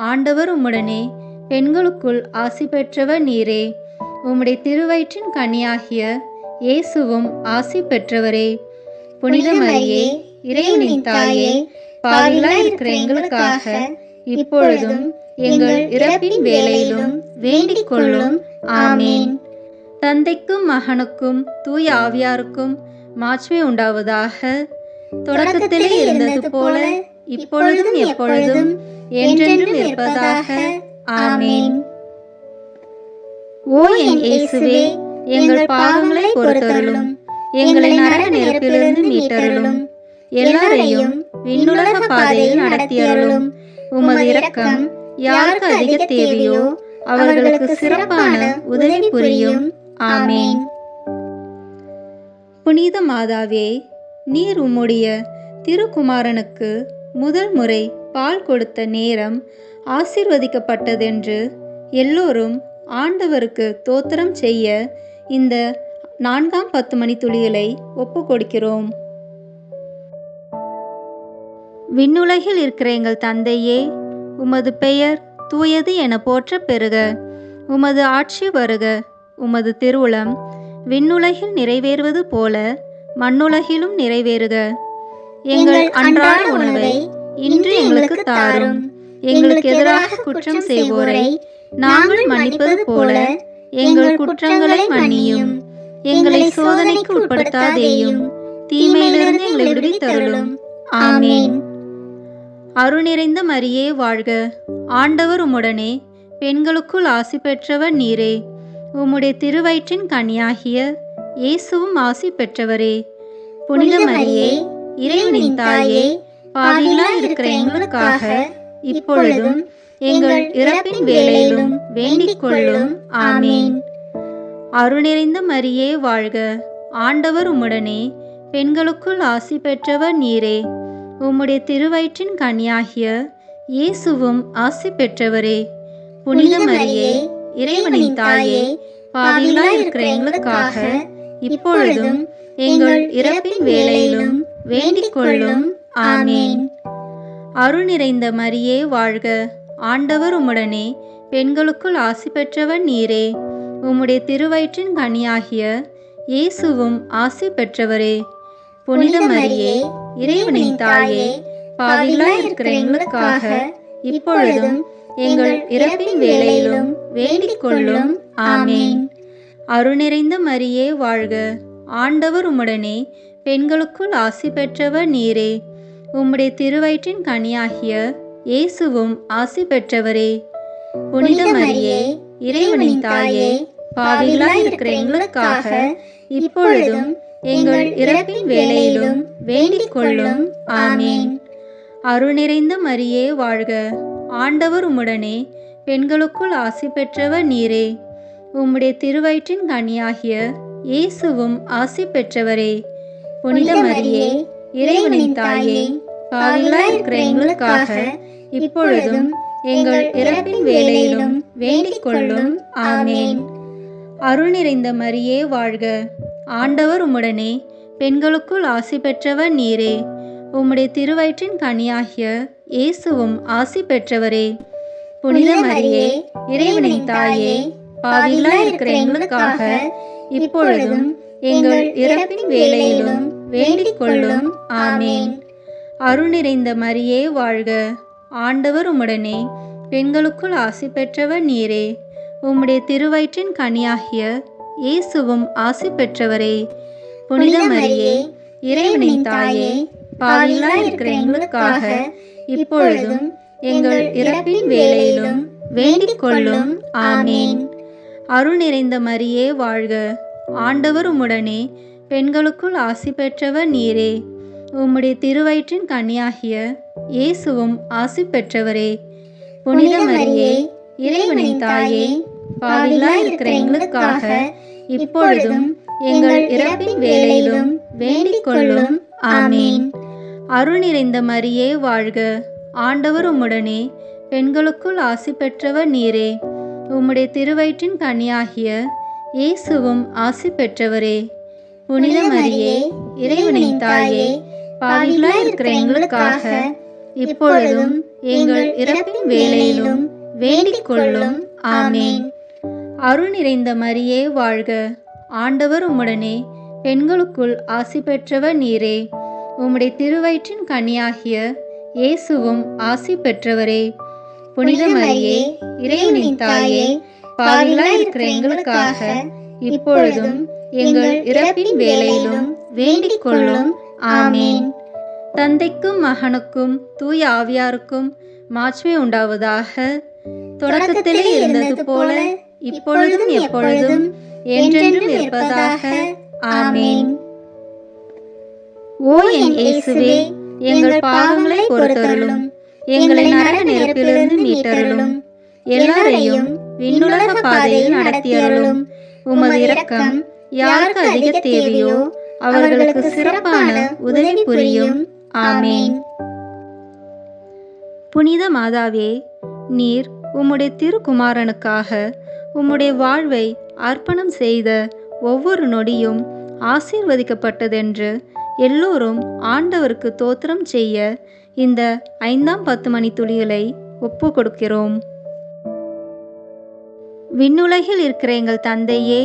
ஆண்டவர் உம்முடனே, பெண்களுக்குள் ஆசி பெற்றவர் நீரே. உம்முடைய திருவயிற்றின் கனியாகிய இயேசுவும் ஆசி பெற்றவரே. புனித மரியே, இறைவனின் தாயே, பாவிகளாய் இருக்கிற எங்களுக்காக இப்பொழுதும் எங்கள் இறப்பின் வேளையிலும் வேண்டிக் கொள்ளும். ஆமேன். தந்தைக்கும் மகனுக்கும் தூய ஆவியாருக்கும் மாட்சிமை உண்டாவதாக. தொடக்கத்திலே இருந்தது போல இப்பொழுதும் எப்பொழுதும் என்றென்றும் இருப்பதாக. ஆமேன். ஓ என் இயேசுவே, எங்கள் பாவங்களை பொறுத்தருளும். எங்களை நரக நெருப்பிலிருந்து மீட்டருளும். எல்லாரையும் விண்ணுலக பாதையில் நடத்தியருளும். உமது இரக்கம் யாருக்கு அதிக தேவையோ அவர்களுக்கு சிறப்பான உதவி புரியும். ஆமேன். புனித மாதாவே, நீர் உம்முடைய திருக்குமாரனுக்கு முதல் முறை பால் கொடுத்த நேரம் ஆசீர்வதிக்கப்பட்டதென்று எல்லோரும் ஆண்டவருக்கு தோத்திரம் செய்ய இந்த 4ஆம் 10 மணித்துளிகளை ஒப்பு கொடுக்கிறோம். விண்ணுலகில் இருக்கிற எங்கள் தந்தையே, உமது பெயர் தூயது என போற்ற பெறுக. உமது ஆட்சி வருக. உமது திருவுளம் விண்ணுலகில் நிறைவேறுவது போல மண்ணுலகிலும் நிறைவேறுக. எங்கள் அன்றாட உணவை இன்று எங்களுக்கு தாரும். எங்களுக்கு எதிராக குற்றம் செய்வோரை நாங்கள் மன்னிப்பது போல எங்கள் குற்றங்களை மன்னியும். எங்களை சோதனைக்கு உட்படுத்தாதேயும், தீமையிலிருந்து எங்களை விடுவித்தருளும். ஆமேன். அருள் நிறைந்த மரியே வாழ்க. ஆண்டவர் உம்முடனே, பெண்களுக்குள் ஆசி பெற்றவர் நீரே. உம்முடைய திருவயிற்றின் கனியாகிய இயேசுவும் ஆசி பெற்றவரே. புனித மரியே, இறைவனின் தாயே, பாவிகளாய் இருக்கிற எங்களுக்காக இப்பொழுதும் எங்கள் இறப்பின் வேளையிலும் வேண்டிக் கொள்ளும். ஆமேன். அருள் நிறைந்த மரியே வாழ்க. ஆண்டவர் உம்முடனே, பெண்களுக்குள் ஆசி பெற்றவர் நீரே. உம்முடைய திருவயிற்றின் கனியாகிய இயேசுவும் ஆசி பெற்றவரே. புனித மரியே, இறைவனின் தாயே, பாவிகளாய் இருக்கிற எங்களுக்காக இப்பொழுதும் எங்கள் இறப்பின் வேளையிலும் வேண்டிக் கொள்ளும். ஆமேன். அருள் நிறைந்த மரியே வாழ்க. ஆண்டவர் உம்முடனே, பெண்களுக்குள் ஆசி பெற்றவர் நீரே. உம்முடைய திருவயிற்றின் கனியாகிய இயேசுவும் ஆசி பெற்றவரே. புனித மரியே, இறைவனின் தாயே, பாவிகளாய் இருக்கிற எங்களுக்காக இப்பொழுதும் எங்கள் இறப்பின் வேளையிலும் வேண்டிக் கொள்ளும். ஆமேன். அருள் நிறைந்த மரியே வாழ்க. ஆண்டவர் உம்முடனே, பெண்களுக்குள் ஆசி பெற்றவர் நீரே. உம்முடைய திருவயிற்றின் கனியாகிய இயேசுவும் ஆசி பெற்றவரே. புனித மரியே, இறைவனின் தாயே, பாவிகளாய் இருக்கிற எங்களுக்காக இப்பொழுதும் எங்கள் இறப்பின் வேளையிலும் வேண்டிக் கொள்ளும். ஆமேன். அருள் நிறைந்த மரியே வாழ்க. ஆண்டவர் உம்முடனே, பெண்களுக்குள் ஆசி பெற்றவர் நீரே. உம்முடைய திருவயிற்றின் கனியாகிய இயேசுவும் ஆசி பெற்றவரே. புனித மரியே, இறைவனின் தாயே, பாவிகளாய் இருக்கிற எங்களுக்காக இப்பொழுதும் எங்கள் இறப்பின் வேளையிலும் வேண்டிக் கொள்ளும். ஆமேன். அருள் நிறைந்த மரியே வாழ்க. ஆண்டவர் உம்முடனே, பெண்களுக்குள் ஆசி பெற்றவர் நீரே. உம்முடைய திருவயிற்றின் கனியாகிய இயேசுவும் ஆசி பெற்றவரே. புனித மரியே, இறைவனின் தாயே, பாவிகளாய் இருக்கிற எங்களுக்காக இப்பொழுதும் எங்கள் இறப்பின் வேளையிலும் வேண்டிக் கொள்ளும். ஆமேன். அருள் நிறைந்த மரியே வாழ்க. ஆண்டவர் உம்முடனே, பெண்களுக்குள் ஆசி பெற்றவர் நீரே. உம்முடைய திருவயிற்றின் கனியாகிய இயேசுவும் ஆசி பெற்றவரே. புனித மரியே, இறைவனின் தாயே, பாவிகளாய் இருக்கிற எங்களுக்காக இப்பொழுதும் எங்கள் இறப்பின் வேளையிலும் வேண்டிக் கொள்ளும். ஆமேன். அருள் நிறைந்த மரியே வாழ்க. ஆண்டவர் உம்முடனே, பெண்களுக்குள் ஆசி பெற்றவர் நீரே. உம்முடைய திருவயிற்றின் கனியாகிய இயேசுவும் ஆசி பெற்றவரே. புனித மரியே, இறைவனின் தாயே, பாவிகளாய் இருக்கிற எங்களுக்காக இப்பொழுதும் எங்கள் இறப்பின் வேளையிலும் வேண்டிக் கொள்ளும். ஆமேன். அருள் நிறைந்த மரியே வாழ்க. ஆண்டவர் உம்முடனே, பெண்களுக்குள் ஆசி பெற்றவர் நீரே. உம்முடைய திருவயிற்றின் கனியாகிய இயேசுவும் ஆசி பெற்றவரே. புனித மரியே, இறைவனின் தாயே, பாவிகளாய் இருக்கிற எங்களுக்காக இப்பொழுதும் எங்கள் இறப்பின் வேளையிலும் வேண்டிக் கொள்ளும். ஆமேன். அருள் நிறைந்த மரியே வாழ்க. ஆண்டவர் உம்முடனே, பெண்களுக்குள் ஆசி பெற்றவர் நீரே. உம்முடைய திருவயிற்றின் கனியாகிய இயேசுவும் ஆசி பெற்றவரே. புனித மரியே, இறைவனின் தாயே, பாவிகளாய் இருக்கிற எங்களுக்காக இப்பொழுதும் எங்கள் இறப்பின் வேளையிலும் வேண்டிக் கொள்ளும். ஆமேன். தந்தைக்கும் மகனுக்கும் தூய ஆவியாருக்கும் மாட்சிமை உண்டாவதாக. தொடக்கத்திலே இருந்தது போல இப்பொழுதும் எப்பொழுதும் என்றென்றும் இருப்பதாக. ஆமேன். ஓ என் இயேசுவே, எங்கள் பாவங்களை பொறுத்தருளும், எங்களை நரக நெருப்பிலிருந்து மீட்டருளும், எல்லாரையும் விண்ணுலக பாதையில் நடத்தியருளும். உமது இரக்கம் யாருக்கு அதிக தேவையோ அவர்களுக்கு சிறப்பான உதவி புரியும். ஆமேன். புனித மாதாவே, நீர் உம்முடைய திருக்குமாரனுக்காக உம்முடைய வாழ்வை அர்ப்பணம் செய்த ஒவ்வொரு நொடியும் ஆசீர்வதிக்கப்பட்டதென்று எல்லோரும் ஆண்டவருக்கு தோத்திரம் செய்ய இந்த 5ஆம் 10 மணி துளிகளை ஒப்பு கொடுக்கிறோம். விண்ணுலகில் இருக்கிற எங்கள் தந்தையே,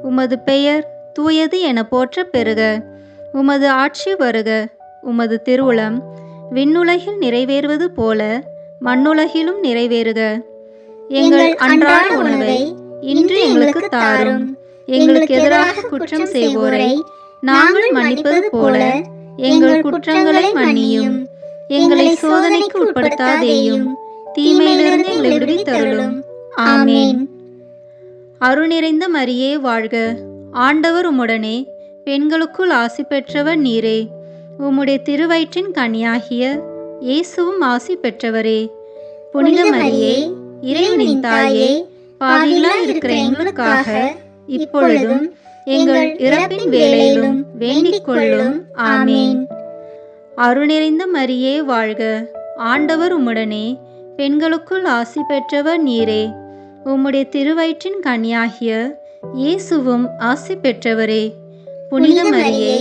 உமது பெயர் தூயது என போற்ற பெறுக. உமது ஆட்சி வருக. உமது திருவுளம் விண்ணுலகில் நிறைவேறுவது போல மண்ணுலகிலும் நிறைவேறுக. எங்கள் அன்றாட உணவை இன்று எங்களுக்கு தாரும். எங்களுக்கு எதிராக குற்றம் செய்வோரை நாங்கள் மன்னிப்பது போல எங்கள் குற்றங்களை மன்னியும். எங்களை சோதனைக்கு உட்படுத்தாதேயும், தீமையிலிருந்து எங்களை விடுவித்தருளும். ஆமேன். அருள் நிறைந்த மரியே வாழ்க. ஆண்டவர் உம்முடனே, பெண்களுக்குள் ஆசி பெற்றவர் நீரே. உம்முடைய திருவயிற்றின் கனியாகிய இயேசுவும் ஆசி பெற்றவரே. புனித மரியே, இறைவனின் தாயே, பாவிகளாய் இருக்கிற எங்களுக்காக இப்பொழுதும் எங்கள் இறப்பின் வேளையிலும் வேண்டிக் கொள்ளும். ஆமேன். அருள் நிறைந்த மரியே வாழ்க. ஆண்டவர் உம்முடனே, பெண்களுக்குள் ஆசி பெற்றவர் நீரே. உம்முடைய திருவயிற்றின் கனியாகிய இயேசுவும் ஆசி பெற்றவரே. புனித மரியே,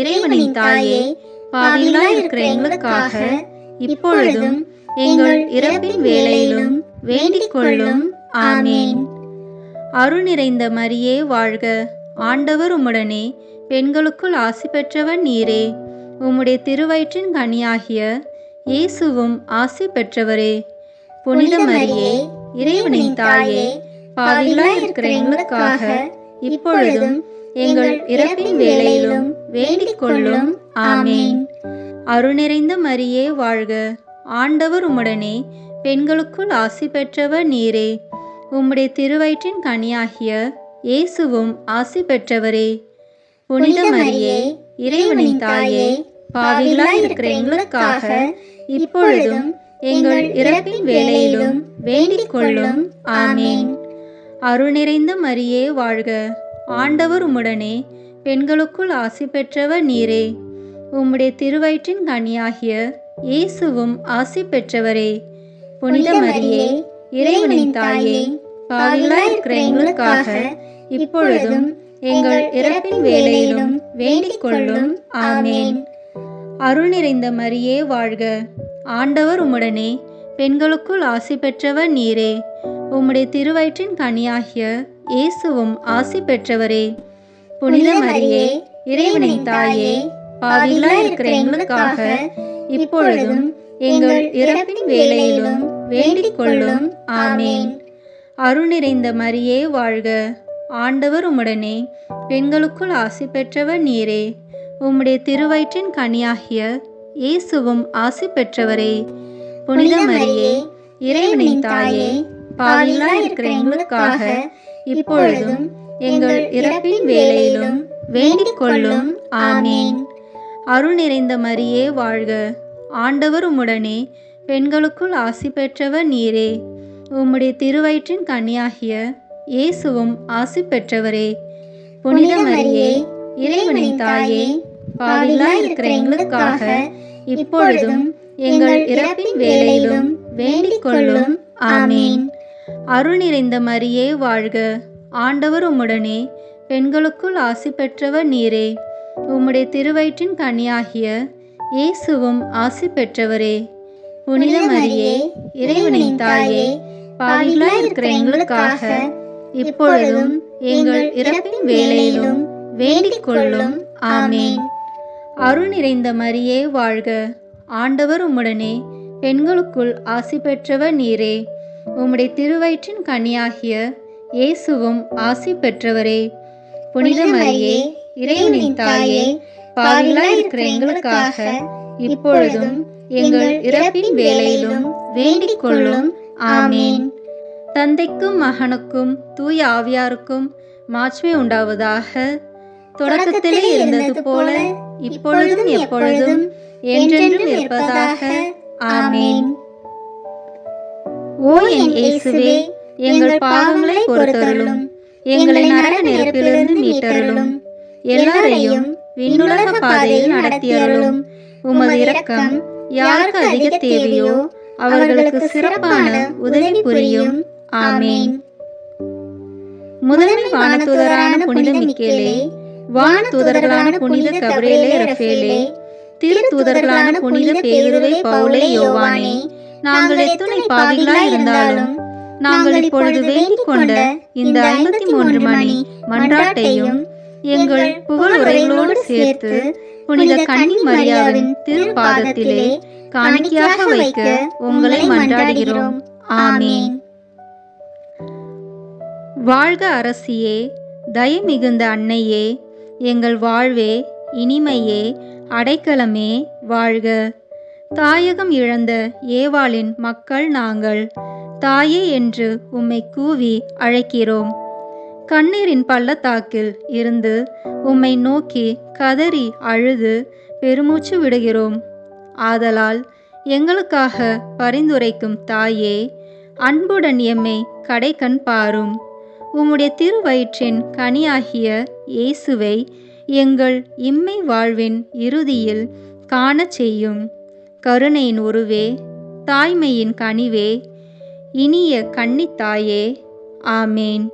இறைவனின் தாயே, பாவிகளாய் இருக்கிற எங்களுக்காக இப்பொழுதும் எங்கள் இறப்பின் வேளையிலும் வேண்டிக் கொள்ளும். ஆமேன். அருள் நிறைந்த மரியே வாழ்க, ஆண்டவர் உம்முடனே, பெண்களுக்குள் ஆசி பெற்றவர் நீரே. உம்முடைய திருவயிற்றின் கனியாகிய இயேசுவும் ஆசி பெற்றவரே. புனித மரியே, இறைவனின் தாயே, பாவிகளாய் இருக்கிற எங்களுக்காக இப்பொழுதும் எங்கள் இறப்பின் வேளையிலும் வேண்டிக் கொள்ளும். ஆமேன். அருள் நிறைந்த மரியே வாழ்க, ஆண்டவர் உம்முடனே, பெண்களுக்குள் ஆசி பெற்றவர் நீரே. உம்முடைய திருவயிற்றின் கனியாகிய இயேசுவும் ஆசி பெற்றவரே. புனித மரியே, இறைவனின் தாயே, பாவிகளாய் இருக்கிற எங்களுக்காக இப்பொழுதும் எங்கள் இறப்பின் வேளையிலும் வேண்டிக் கொள்ளும். ஆமேன். அருள் நிறைந்த மரியே வாழ்க, ஆண்டவர் உம்முடனே, பெண்களுக்குள் ஆசி பெற்றவர் நீரே. உம்முடைய திருவயிற்றின் கனியாகிய இயேசுவும் ஆசி பெற்றவரே. புனித மரியே, இறைவனின் தாயே, பாவிகளாய் இருக்கிற எங்களுக்காக இப்பொழுதும் எங்கள் இறப்பின் வேளையிலும் வேண்டிக் கொள்ளும். ஆமேன். அருள் நிறைந்த மரியே வாழ்க, ஆண்டவர் உம்முடனே, பெண்களுக்குள் ஆசி பெற்றவர் நீரே. உம்முடைய திருவயிற்றின் கனியாகிய இயேசுவும் ஆசி பெற்றவரே. புனித மரியே, இறைவனின் தாயே, பாவிகளாய் இருக்கிற எங்களுக்காக இப்பொழுதும் எங்கள் இறப்பின் வேளையிலும் வேண்டிக் கொள்ளும். ஆமேன். அருள் நிறைந்த மரியே வாழ்க, ஆண்டவர் உம்முடனே, பெண்களுக்குள் ஆசி பெற்றவர் நீரே. உம்முடைய திருவயிற்றின் கனியாகிய இயேசுவும் ஆசி பெற்றவரே. புனித மரியே, இறைவனின் தாயே, பாவிகளாய் இருக்கிற எங்களுக்காக இப்பொழுதும் எங்கள் இறப்பின் வேளையிலும் வேண்டிக் கொள்ளும். ஆமேன். அருள் நிறைந்த மரியே வாழ்க, ஆண்டவர் உம்முடனே, பெண்களுக்குள் ஆசி பெற்றவர் நீரே. உம்முடைய திருவயிற்றின் கனியாகிய இயேசுவும் ஆசி பெற்றவரே. புனித மரியே, இறைவனின் தாயே, பாவிகளாய் இருக்கிற எங்களுக்காக இப்பொழுதும் எங்கள் இறப்பின் வேளையிலும் வேண்டிக் கொள்ளும். ஆமேன். அருள் நிறைந்த மரியே வாழ்க, ஆண்டவர் உம்முடனே, பெண்களுக்குள் ஆசி பெற்றவர் நீரே. உம்முடைய திருவயிற்றின் கனியாகிய இயேசுவும் ஆசி பெற்றவரே. புனித மரியே, இறைவனின் தாயே, பாவிகளாய் இருக்கிற எங்களுக்காக இப்பொழுதும் எங்கள் இறப்பின் வேளையிலும் வேண்டிக் கொள்ளும். ஆமேன். அருள் நிறைந்த மரியே வாழ்க, ஆண்டவர் உம்முடனே, பெண்களுக்குள் ஆசி பெற்றவர் நீரே. உம்முடைய திருவயிற்றின் கனியாகிய இயேசுவும் ஆசி பெற்றவரே. புனித மரியே, இறைவனின் தாயே, பாவிகளாய் இருக்கிற எங்களுக்காக இப்பொழுதும் எங்கள் இறப்பின் வேளையிலும் வேண்டிக் கொள்ளும். ஆமேன். தந்தைக்கும் மகனுக்கும் தூய ஆவியாருக்கும் மாட்சிமை உண்டாவதாக. தொடக்கத்திலே இருந்தது போல இப்பொழுதும் எப்பொழுதும் என்றென்றும் இருப்பதாக. ஆமேன். ஓ என் இயேசுவே, எங்கள் பாவங்களை பொறுத்தருளும், எங்களை நரக நெருப்பிலிருந்து மீட்டருளும், எல்லாரையும் விண்ணுலக பாதையில் நடத்தியருளும். உமது இரக்கம் யாருக்கு அதிக தேவையோ அவர்களுக்கு சிறப்பான உதவி புரியும். ஆமேன். முதன்மை வானதூதரான புனித மிக்கேலே, வானதூதர்களான புனித கபிரியேலே ரஃபேலே, திருத்தூதர்களான புனித பேதுருவே, பவுலே, யோவானே, நாங்கள் எத்துணை பாவிகளாய் இருந்தாலும் நாங்கள் இப்பொழுது வேண்டிக் கொண்ட இந்த 53 மணி மன்றாட்டையும் எங்கள் புகழுரைகளோடு சேர்த்து புனித கன்னி மரியாவின் திருப்பாதத்திலே காணிக்கையாக வைக்க உங்களை மன்றாடுகிறோம். ஆமேன். வாழ்க அரசியே, தயை மிகுந்த அன்னையே, எங்கள் வாழ்வே, இனிமையே, அடைக்கலமே, வாழ்க. தாயகம் இழந்த ஏவாளின் மக்கள் நாங்கள், தாயே என்று உம்மை கூவி அழைக்கிறோம். கண்ணீரின் பள்ளத்தாக்கில் இருந்து உம்மை நோக்கி கதறி அழுது பெருமூச்சு விடுகிறோம். ஆதலால் எங்களுக்காக பரிந்துரைக்கும் தாயே, அன்புடன் எம்மை கடைக்கண் பாரும். உம்முடைய திருவயிற்றின் கனியாகிய இயேசுவை எங்கள் இம்மை வாழ்வின் இறுதியில் காணச் செய்யும். கருணையின் உருவே, தாய்மையின் கனிவே, இனிய கன்னித்தாயே. ஆமேன்.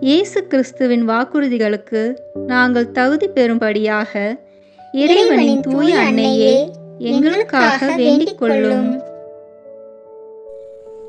இயேசு கிறிஸ்துவின் வாக்குறுதிகளுக்கு நாங்கள் தகுதி பெறும்படியாக இறைவனின் தூய அன்னையே, எங்களுக்காக வேண்டிக் கொள்ளும்.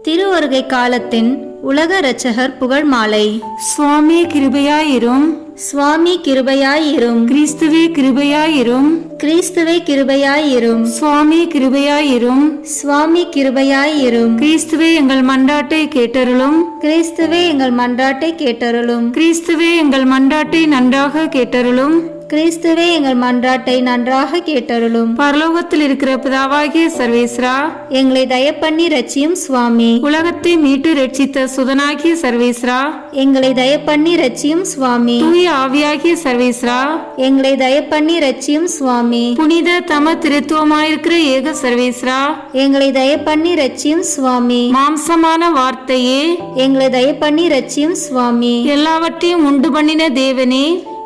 திருவருகை காலத்தின் உலக இரட்சகர் புகழ் மாலை. சுவாமி கிருபையாயிரும். சுவாமி கிருபையாயிரும். கிறிஸ்துவே கிருபையாயிரும். கிறிஸ்துவே கிருபையாயிரும். சுவாமி கிருபையாயிரும். சுவாமி கிருபையாயிரும். கிறிஸ்துவே எங்கள் மன்றாட்டை கேட்டருளும். கிறிஸ்துவே எங்கள் மன்றாட்டை கேட்டருளும். கிறிஸ்துவே எங்கள் மன்றாட்டை நன்றாக கேட்டருளும். கிறிஸ்துவே எங்கள் மன்றாட்டை நன்றாக கேட்டருளும். பரலோகத்தில் இருக்கிற பிதாவாகிய சர்வேஸ்வரா, எங்களை தயப்பண்ணி ரட்சியும் சுவாமி. உலகத்தை மீட்டு ரட்சித்த சுதனாகிய சர்வேஸ்வரா, எங்களை தயப்பண்ணி ரட்சியும் சுவாமி. தூய ஆவியாகிய சர்வேஸ்வரா, எங்களை தயப்பண்ணி ரட்சியும் சுவாமி. புனித தம திருத்துவமாயிருக்கிற ஏக சர்வேஸ்வரா, எங்களை தயப்பண்ணி ரட்சியும் சுவாமி. மாம்சமான வார்த்தையே, எங்களை தயப்பண்ணி ரட்சியும் சுவாமி. எல்லாவற்றையும் உண்டு பண்ணின தேவனே,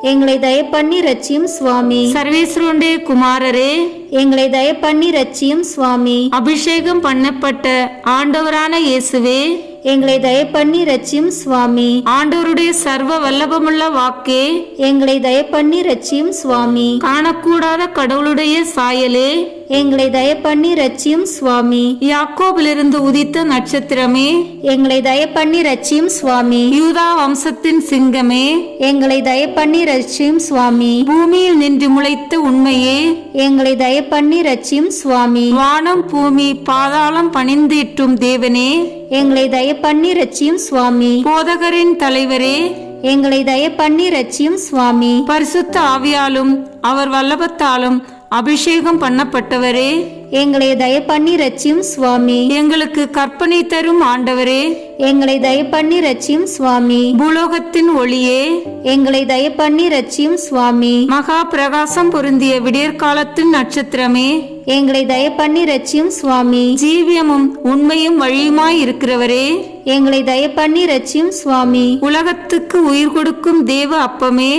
எங்களை தயப்பண்ணி ரட்சியும் சுவாமி. சர்வேஸ்வருடைய குமாரரே, எங்களை தயப்பண்ணி ரட்சியும் சுவாமி. அபிஷேகம் பண்ணப்பட்ட ஆண்டவரான இயேசுவே, எங்களை தயப்பண்ணி ரட்சியும் சுவாமி. ஆண்டவருடைய சர்வ வல்லபமுள்ள வாக்கே, எங்களை தயப்பண்ணி ரட்சியும் சுவாமி. காணக்கூடாத கடவுளுடைய சாயலே, எங்களை தயப்பண்ணி ரட்சியும் சுவாமி. யாக்கோபிலிருந்து உதித்த நட்சத்திரமே, எங்களை தயப்பண்ணி ரட்சியும் சுவாமி. யூதா வம்சத்தின் சிங்கமே, எங்களை தயப்பண்ணி ரட்சியும் சுவாமி. பூமியில் நின்று முளைத்த உண்மையே, எங்களை தயப்பண்ணி ரட்சியும் சுவாமி. வானம் பூமி பாதாளம் பணிந்திட்டும் தேவனே, எங்களை தயப்பண்ணி ரட்சியும் சுவாமி. போதகரின் தலைவரே, எங்களை தயப்பண்ணி ரட்சியும் சுவாமி. பரிசுத்த ஆவியாலும் அவர் வல்லபத்தாலும் அபிஷேகம் பண்ணப்பட்டவரே, எங்களை தயப்பண்ணி ரட்சியும் சுவாமி. எங்களுக்கு கற்பனை தரும் ஆண்டவரே, எங்களை தயப்பண்ணி ரட்சியும் சுவாமி. பூலோகத்தின் ஒளியே, எங்களை தயப்பண்ணி ரட்சியும் சுவாமி. மகா பிரகாசம் பொருந்திய விடியற்காலத்தின் நட்சத்திரமே, எங்களை தயப்பண்ணி ரட்சியும் சுவாமி. ஜீவியமும் உண்மையும் வழியுமாய் இருக்கிறவரே, எங்களை தயப்பண்ணி ரட்சியும் சுவாமி. உலகத்துக்கு உயிர் கொடுக்கும் தேவ அப்பமே,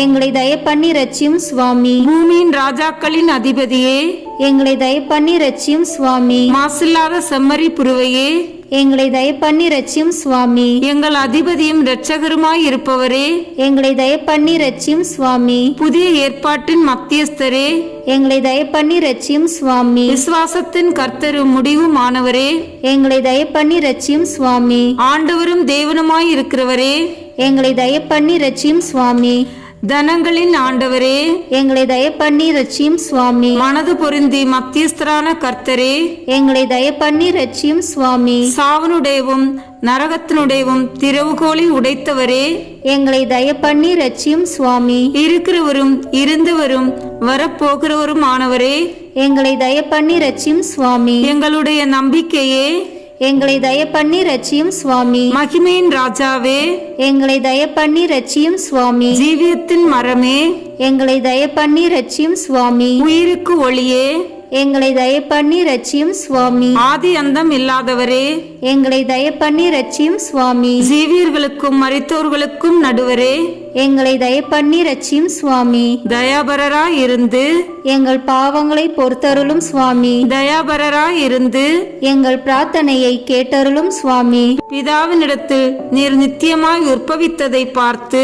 எங்களை தயப்பண்ணி ரட்சியும் சுவாமி. பூமியின் ராஜாக்களின் அதிபதியே, எங்களை தயப்பண்ணி ரட்சியும் சுவாமி. மாசில்லாத செம்மறி புருவையே, எங்களை தயப்பண்ணி ரட்சியும் சுவாமி. எங்கள் அதிபதியும் இரட்சகருமாய் இருப்பவரே, எங்களை தயப்பண்ணி ரட்சியும் சுவாமி. புதிய ஏற்பாட்டின் மத்தியஸ்தரே, எங்களை தயப்பண்ணி ரட்சியும் சுவாமி. விசுவாசத்தின் கர்த்தரும் முடிவுமானவரே, எங்களை தயப்பண்ணி ரட்சியும் சுவாமி. ஆண்டவரும் தேவனுமாய் இருக்கிறவரே, எங்களை தயப்பண்ணி ரட்சியும் சுவாமி. தனங்களின் ஆண்டவரே, எங்களை தயப்பண்ணி ரட்சியும் சுவாமி. மனது பொருந்தி மத்தியஸ்தரான கர்த்தரே, எங்களை தயப்பண்ணி ரட்சியும் சுவாமி. சாவனுடையவும் நரகத்தினுடையவும் திறவுகோலை உடைத்தவரே, எங்களை தயப்பண்ணி ரட்சியும் சுவாமி. இருக்கிறவரும் இருந்தவரும் வரப்போகிறவரும் ஆனவரே, எங்களை தயப்பண்ணி ரட்சியும் சுவாமி. எங்களுடைய நம்பிக்கையே, எங்களை தயப்பண்ணி ரட்சியும் சுவாமி. மகிமையின் ராஜாவே, எங்களை தயப்பண்ணி ரட்சியும் சுவாமி. ஜீவியத்தின் மரமே, எங்களை தயப்பண்ணி ரட்சியும் சுவாமி. உயிருக்கு ஒளியே, எங்களை தயப்பண்ணி ரட்சியும் சுவாமி. ஆதி அந்தம் இல்லாதவரே, எங்களை தயப்பண்ணி ரட்சியும் சுவாமி. ஜீவியர்களுக்கும் மரித்தோர்களுக்கும் நடுவரே, எங்களை தயப்பண்ணி ரட்சியும் சுவாமி. தயாபரராய் இருந்து எங்கள் பாவங்களை பொறுத்தருளும் சுவாமி. தயாபரராய் இருந்து எங்கள் பிரார்த்தனையை கேட்டருளும் சுவாமி. பிதாவினிடத்தில் நீர் நித்தியமாய் உற்பவித்ததை பார்த்து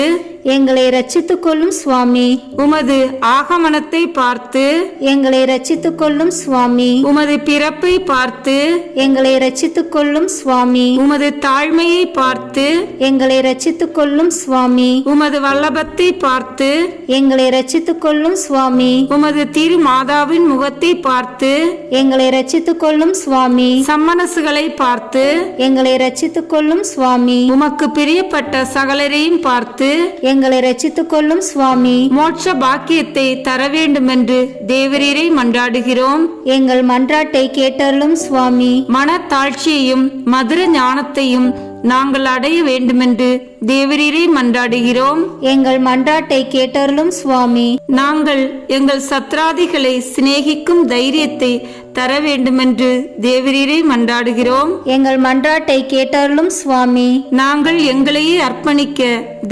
எங்களை ரட்சித்துக் கொள்ளும் சுவாமி. உமது ஆகமனத்தை பார்த்து எங்களை ரட்சித்துக் கொள்ளும் சுவாமி. உமது பிறப்பை பார்த்து எங்களை ரட்சித்துக் கொள்ளும் சுவாமி. உமது தாழ்மையை பார்த்து எங்களை ரட்சித்துக் கொள்ளும் சுவாமி. உமது வல்லபத்தை பார்த்து எங்களை ரட்சித்துக் கொள்ளும் சுவாமி. உமது திரு மாதாவின் முகத்தை பார்த்து எங்களை ரட்சித்துக் கொள்ளும் சுவாமி. சம்மனசுகளை பார்த்து எங்களை ரட்சித்துக் கொள்ளும் சுவாமி. உமக்கு பிரியப்பட்ட சகலரையும் பார்த்து எங்களை ரட்சித்துக் கொள்ளும் சுவாமி. மோட்ச பாக்கியத்தை தர வேண்டுமென்று தேவரீரை மன்றாடுகிறோம். எங்கள் மன்றாட்டை கேட்டருளும் சுவாமி. மனத்தாழ்ச்சியையும் மதுர ஞானத்தையும் நாங்கள் அடைய வேண்டுமென்று தேவரீரை மன்றாடுகிறோம். எங்கள் மன்றாட்டை கேட்டருளும் சுவாமி. நாங்கள் எங்கள் சத்ராதிகளை சிநேகிக்கும் தைரியத்தை தர வேண்டுமென்று தேவரீரை மன்றாடுகிறோம். எங்கள் மன்றாட்டை கேட்டருளும் சுவாமி. நாங்கள் எங்களையே அர்ப்பணிக்க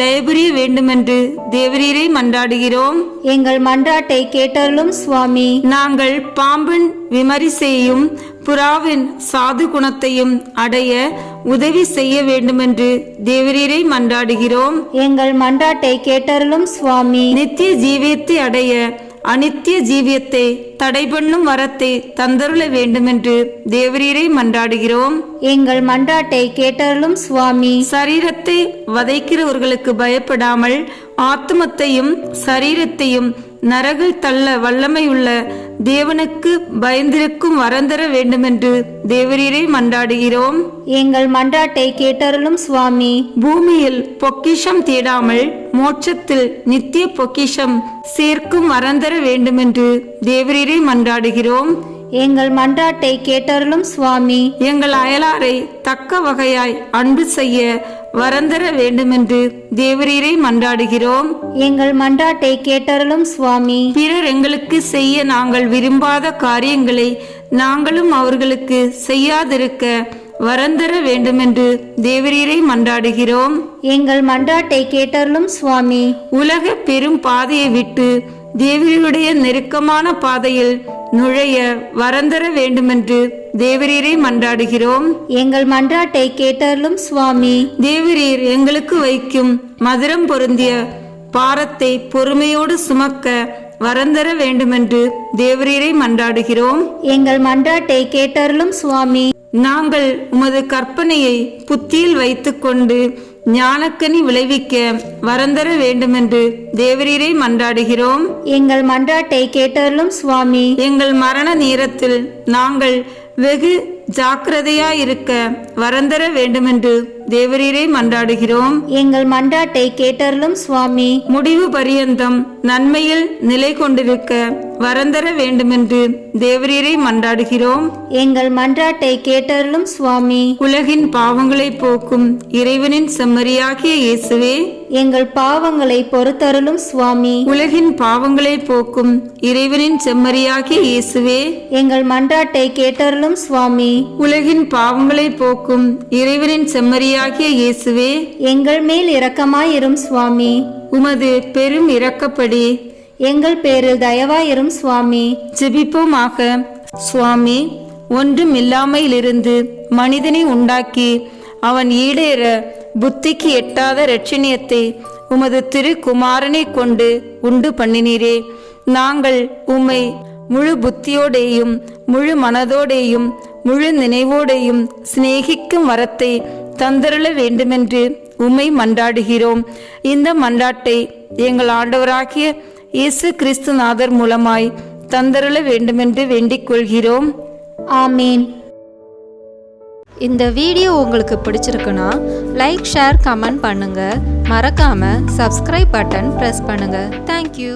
தயபுரிய வேண்டுமென்று தேவரீரை மன்றாடுகிறோம். எங்கள் மன்றாட்டை கேட்டருளும் சுவாமி. நாங்கள் பாம்பின் விமரிசையும் புறாவின் சாது குணத்தையும் அடைய உதவி செய்ய வேண்டுமென்று தேவரீரை மன்றாடுகிறோம். எங்கள் மன்றாட்டை கேட்டருளும் சுவாமி. நித்திய ஜீவியத்தை அடைய அனித்திய ஜீவியத்தை தடைபண்ணும் வரத்தை தந்தருள வேண்டுமென்று தேவரீரை மன்றாடுகிறோம். எங்கள் மன்றாட்டை கேட்டருளும் சுவாமி. சரீரத்தை வதைக்கிறவர்களுக்கு பயப்படாமல் ஆத்மத்தையும் சரீரத்தையும் நரகில் தள்ள வல்லமையுள்ள தேவனுக்கு பயந்திருக்கும் வரந்தர வேண்டுமென்று தேவரீரை மன்றாடுகிறோம். எங்கள் மன்றாட்டை கேட்டருளும் சுவாமி. பூமியில் பொக்கிஷம் தேடாமல் மோட்சத்தில் நித்திய பொக்கிஷம் சேர்க்கும் வரந்தர வேண்டுமென்று தேவரீரை மன்றாடுகிறோம். எங்கள் மன்றாட்டை கேட்டருளும் சுவாமி. எங்கள் அயலாரை தக்க வகையாய் அன்பு செய்ய வரந்தர வேண்டுமென்று தேவரீரை மன்றாடுகிறோம். எங்கள் மன்றாட்டை கேட்டருளும் சுவாமி. பிறர் எங்களுக்கு செய்ய நாங்கள் விரும்பாத காரியங்களை நாங்களும் அவர்களுக்கு செய்யாதிருக்க வரந்தர வேண்டுமென்று தேவரீரை மன்றாடுகிறோம். எங்கள் மன்றாட்டை கேட்டருளும் சுவாமி. உலக பெரும் பாதையை விட்டு தேவரீருடைய நெருக்கமான பாதையில் நுழைய வரந்தர வேண்டுமென்று தேவரீரை மன்றாடுகிறோம். எங்கள் மன்றாட்டை கேட்டருளும் சுவாமி. தேவரீர் எங்களுக்கு வைக்கும் மதுரம் பொருந்திய பாரத்தை பொறுமையோடு சுமக்க வரந்தர வேண்டுமென்று தேவரீரை மன்றாடுகிறோம். எங்கள் மன்றாட்டை கேட்டருளும் சுவாமி. நாங்கள் உமது கற்பனையை புத்தியில் வைத்துக்கொண்டு ஞானக்கனி விளைவிக்க வரந்தர வேண்டுமென்று தேவரீரை மன்றாடுகிறோம். எங்கள் மன்றாட்டை கேட்டருளும் சுவாமி. எங்கள் மரண நேரத்தில் நாங்கள் வெகு ஜாக்கிரதையாயிருக்க வரந்தர வேண்டுமென்று தேவரீரை மன்றாடுகிறோம். எங்கள் மன்றாட்டை கேட்டருளும் சுவாமி. முடிவு பரியந்தம் நன்மையில் நிலை கொண்டிருக்க வரந்தர வேண்டுமென்று தேவரீரை மன்றாடுகிறோம். எங்கள் மன்றாட்டை கேட்டருளும் சுவாமி. உலகின் பாவங்களை போக்கும் இறைவனின் செம்மறியாகிய இயேசுவே, எங்கள் பாவங்களை பொறுத்தருளும் சுவாமி. உலகின் பாவங்களை போக்கும் இறைவனின் செம்மறியாகிய இயேசுவே, எங்கள் மன்றாட்டை கேட்டருளும் சுவாமி. உலகின் பாவங்களை போக்கும் இறைவனின் செம்மறியாகிய இயேசுவே, எங்கள் மேல் இரக்கமாயிரும் சுவாமி. உமது பெரும் இரக்கப்படி எங்கள் பேரில் தயவாயிரும் சுவாமி. ஜெபிப்போமாக. சுவாமி, ஒன்றும் இல்லாமையிலிருந்து மனிதனை உண்டாக்கி அவன் ஈடேற புத்திக்கு எட்டாத இரட்சணியத்தை உமது திருக்குமாரனை கொண்டு உண்டு பண்ணினீரே. நாங்கள் உம்மை முழு புத்தியோடேயும் முழு மனதோடேயும் முழு நினைவோடையும் சிநேகிக்கும் வரத்தை தந்தருள வேண்டுமென்று உம்மை மன்றாடுகிறோம். இந்த மன்றாட்டை எங்கள் ஆண்டவராகிய இயேசு கிறிஸ்துநாதர் மூலமாய் தந்தருள வேண்டுமென்று வேண்டிக் கொள்கிறோம். ஆமீன். இந்த வீடியோ உங்களுக்கு பிடிச்சிருக்குன்னா லைக், ஷேர், கமெண்ட் பண்ணுங்கள். மறக்காமல் சப்ஸ்கிரைப் பட்டன் ப்ரெஸ் பண்ணுங்கள். தேங்க்யூ.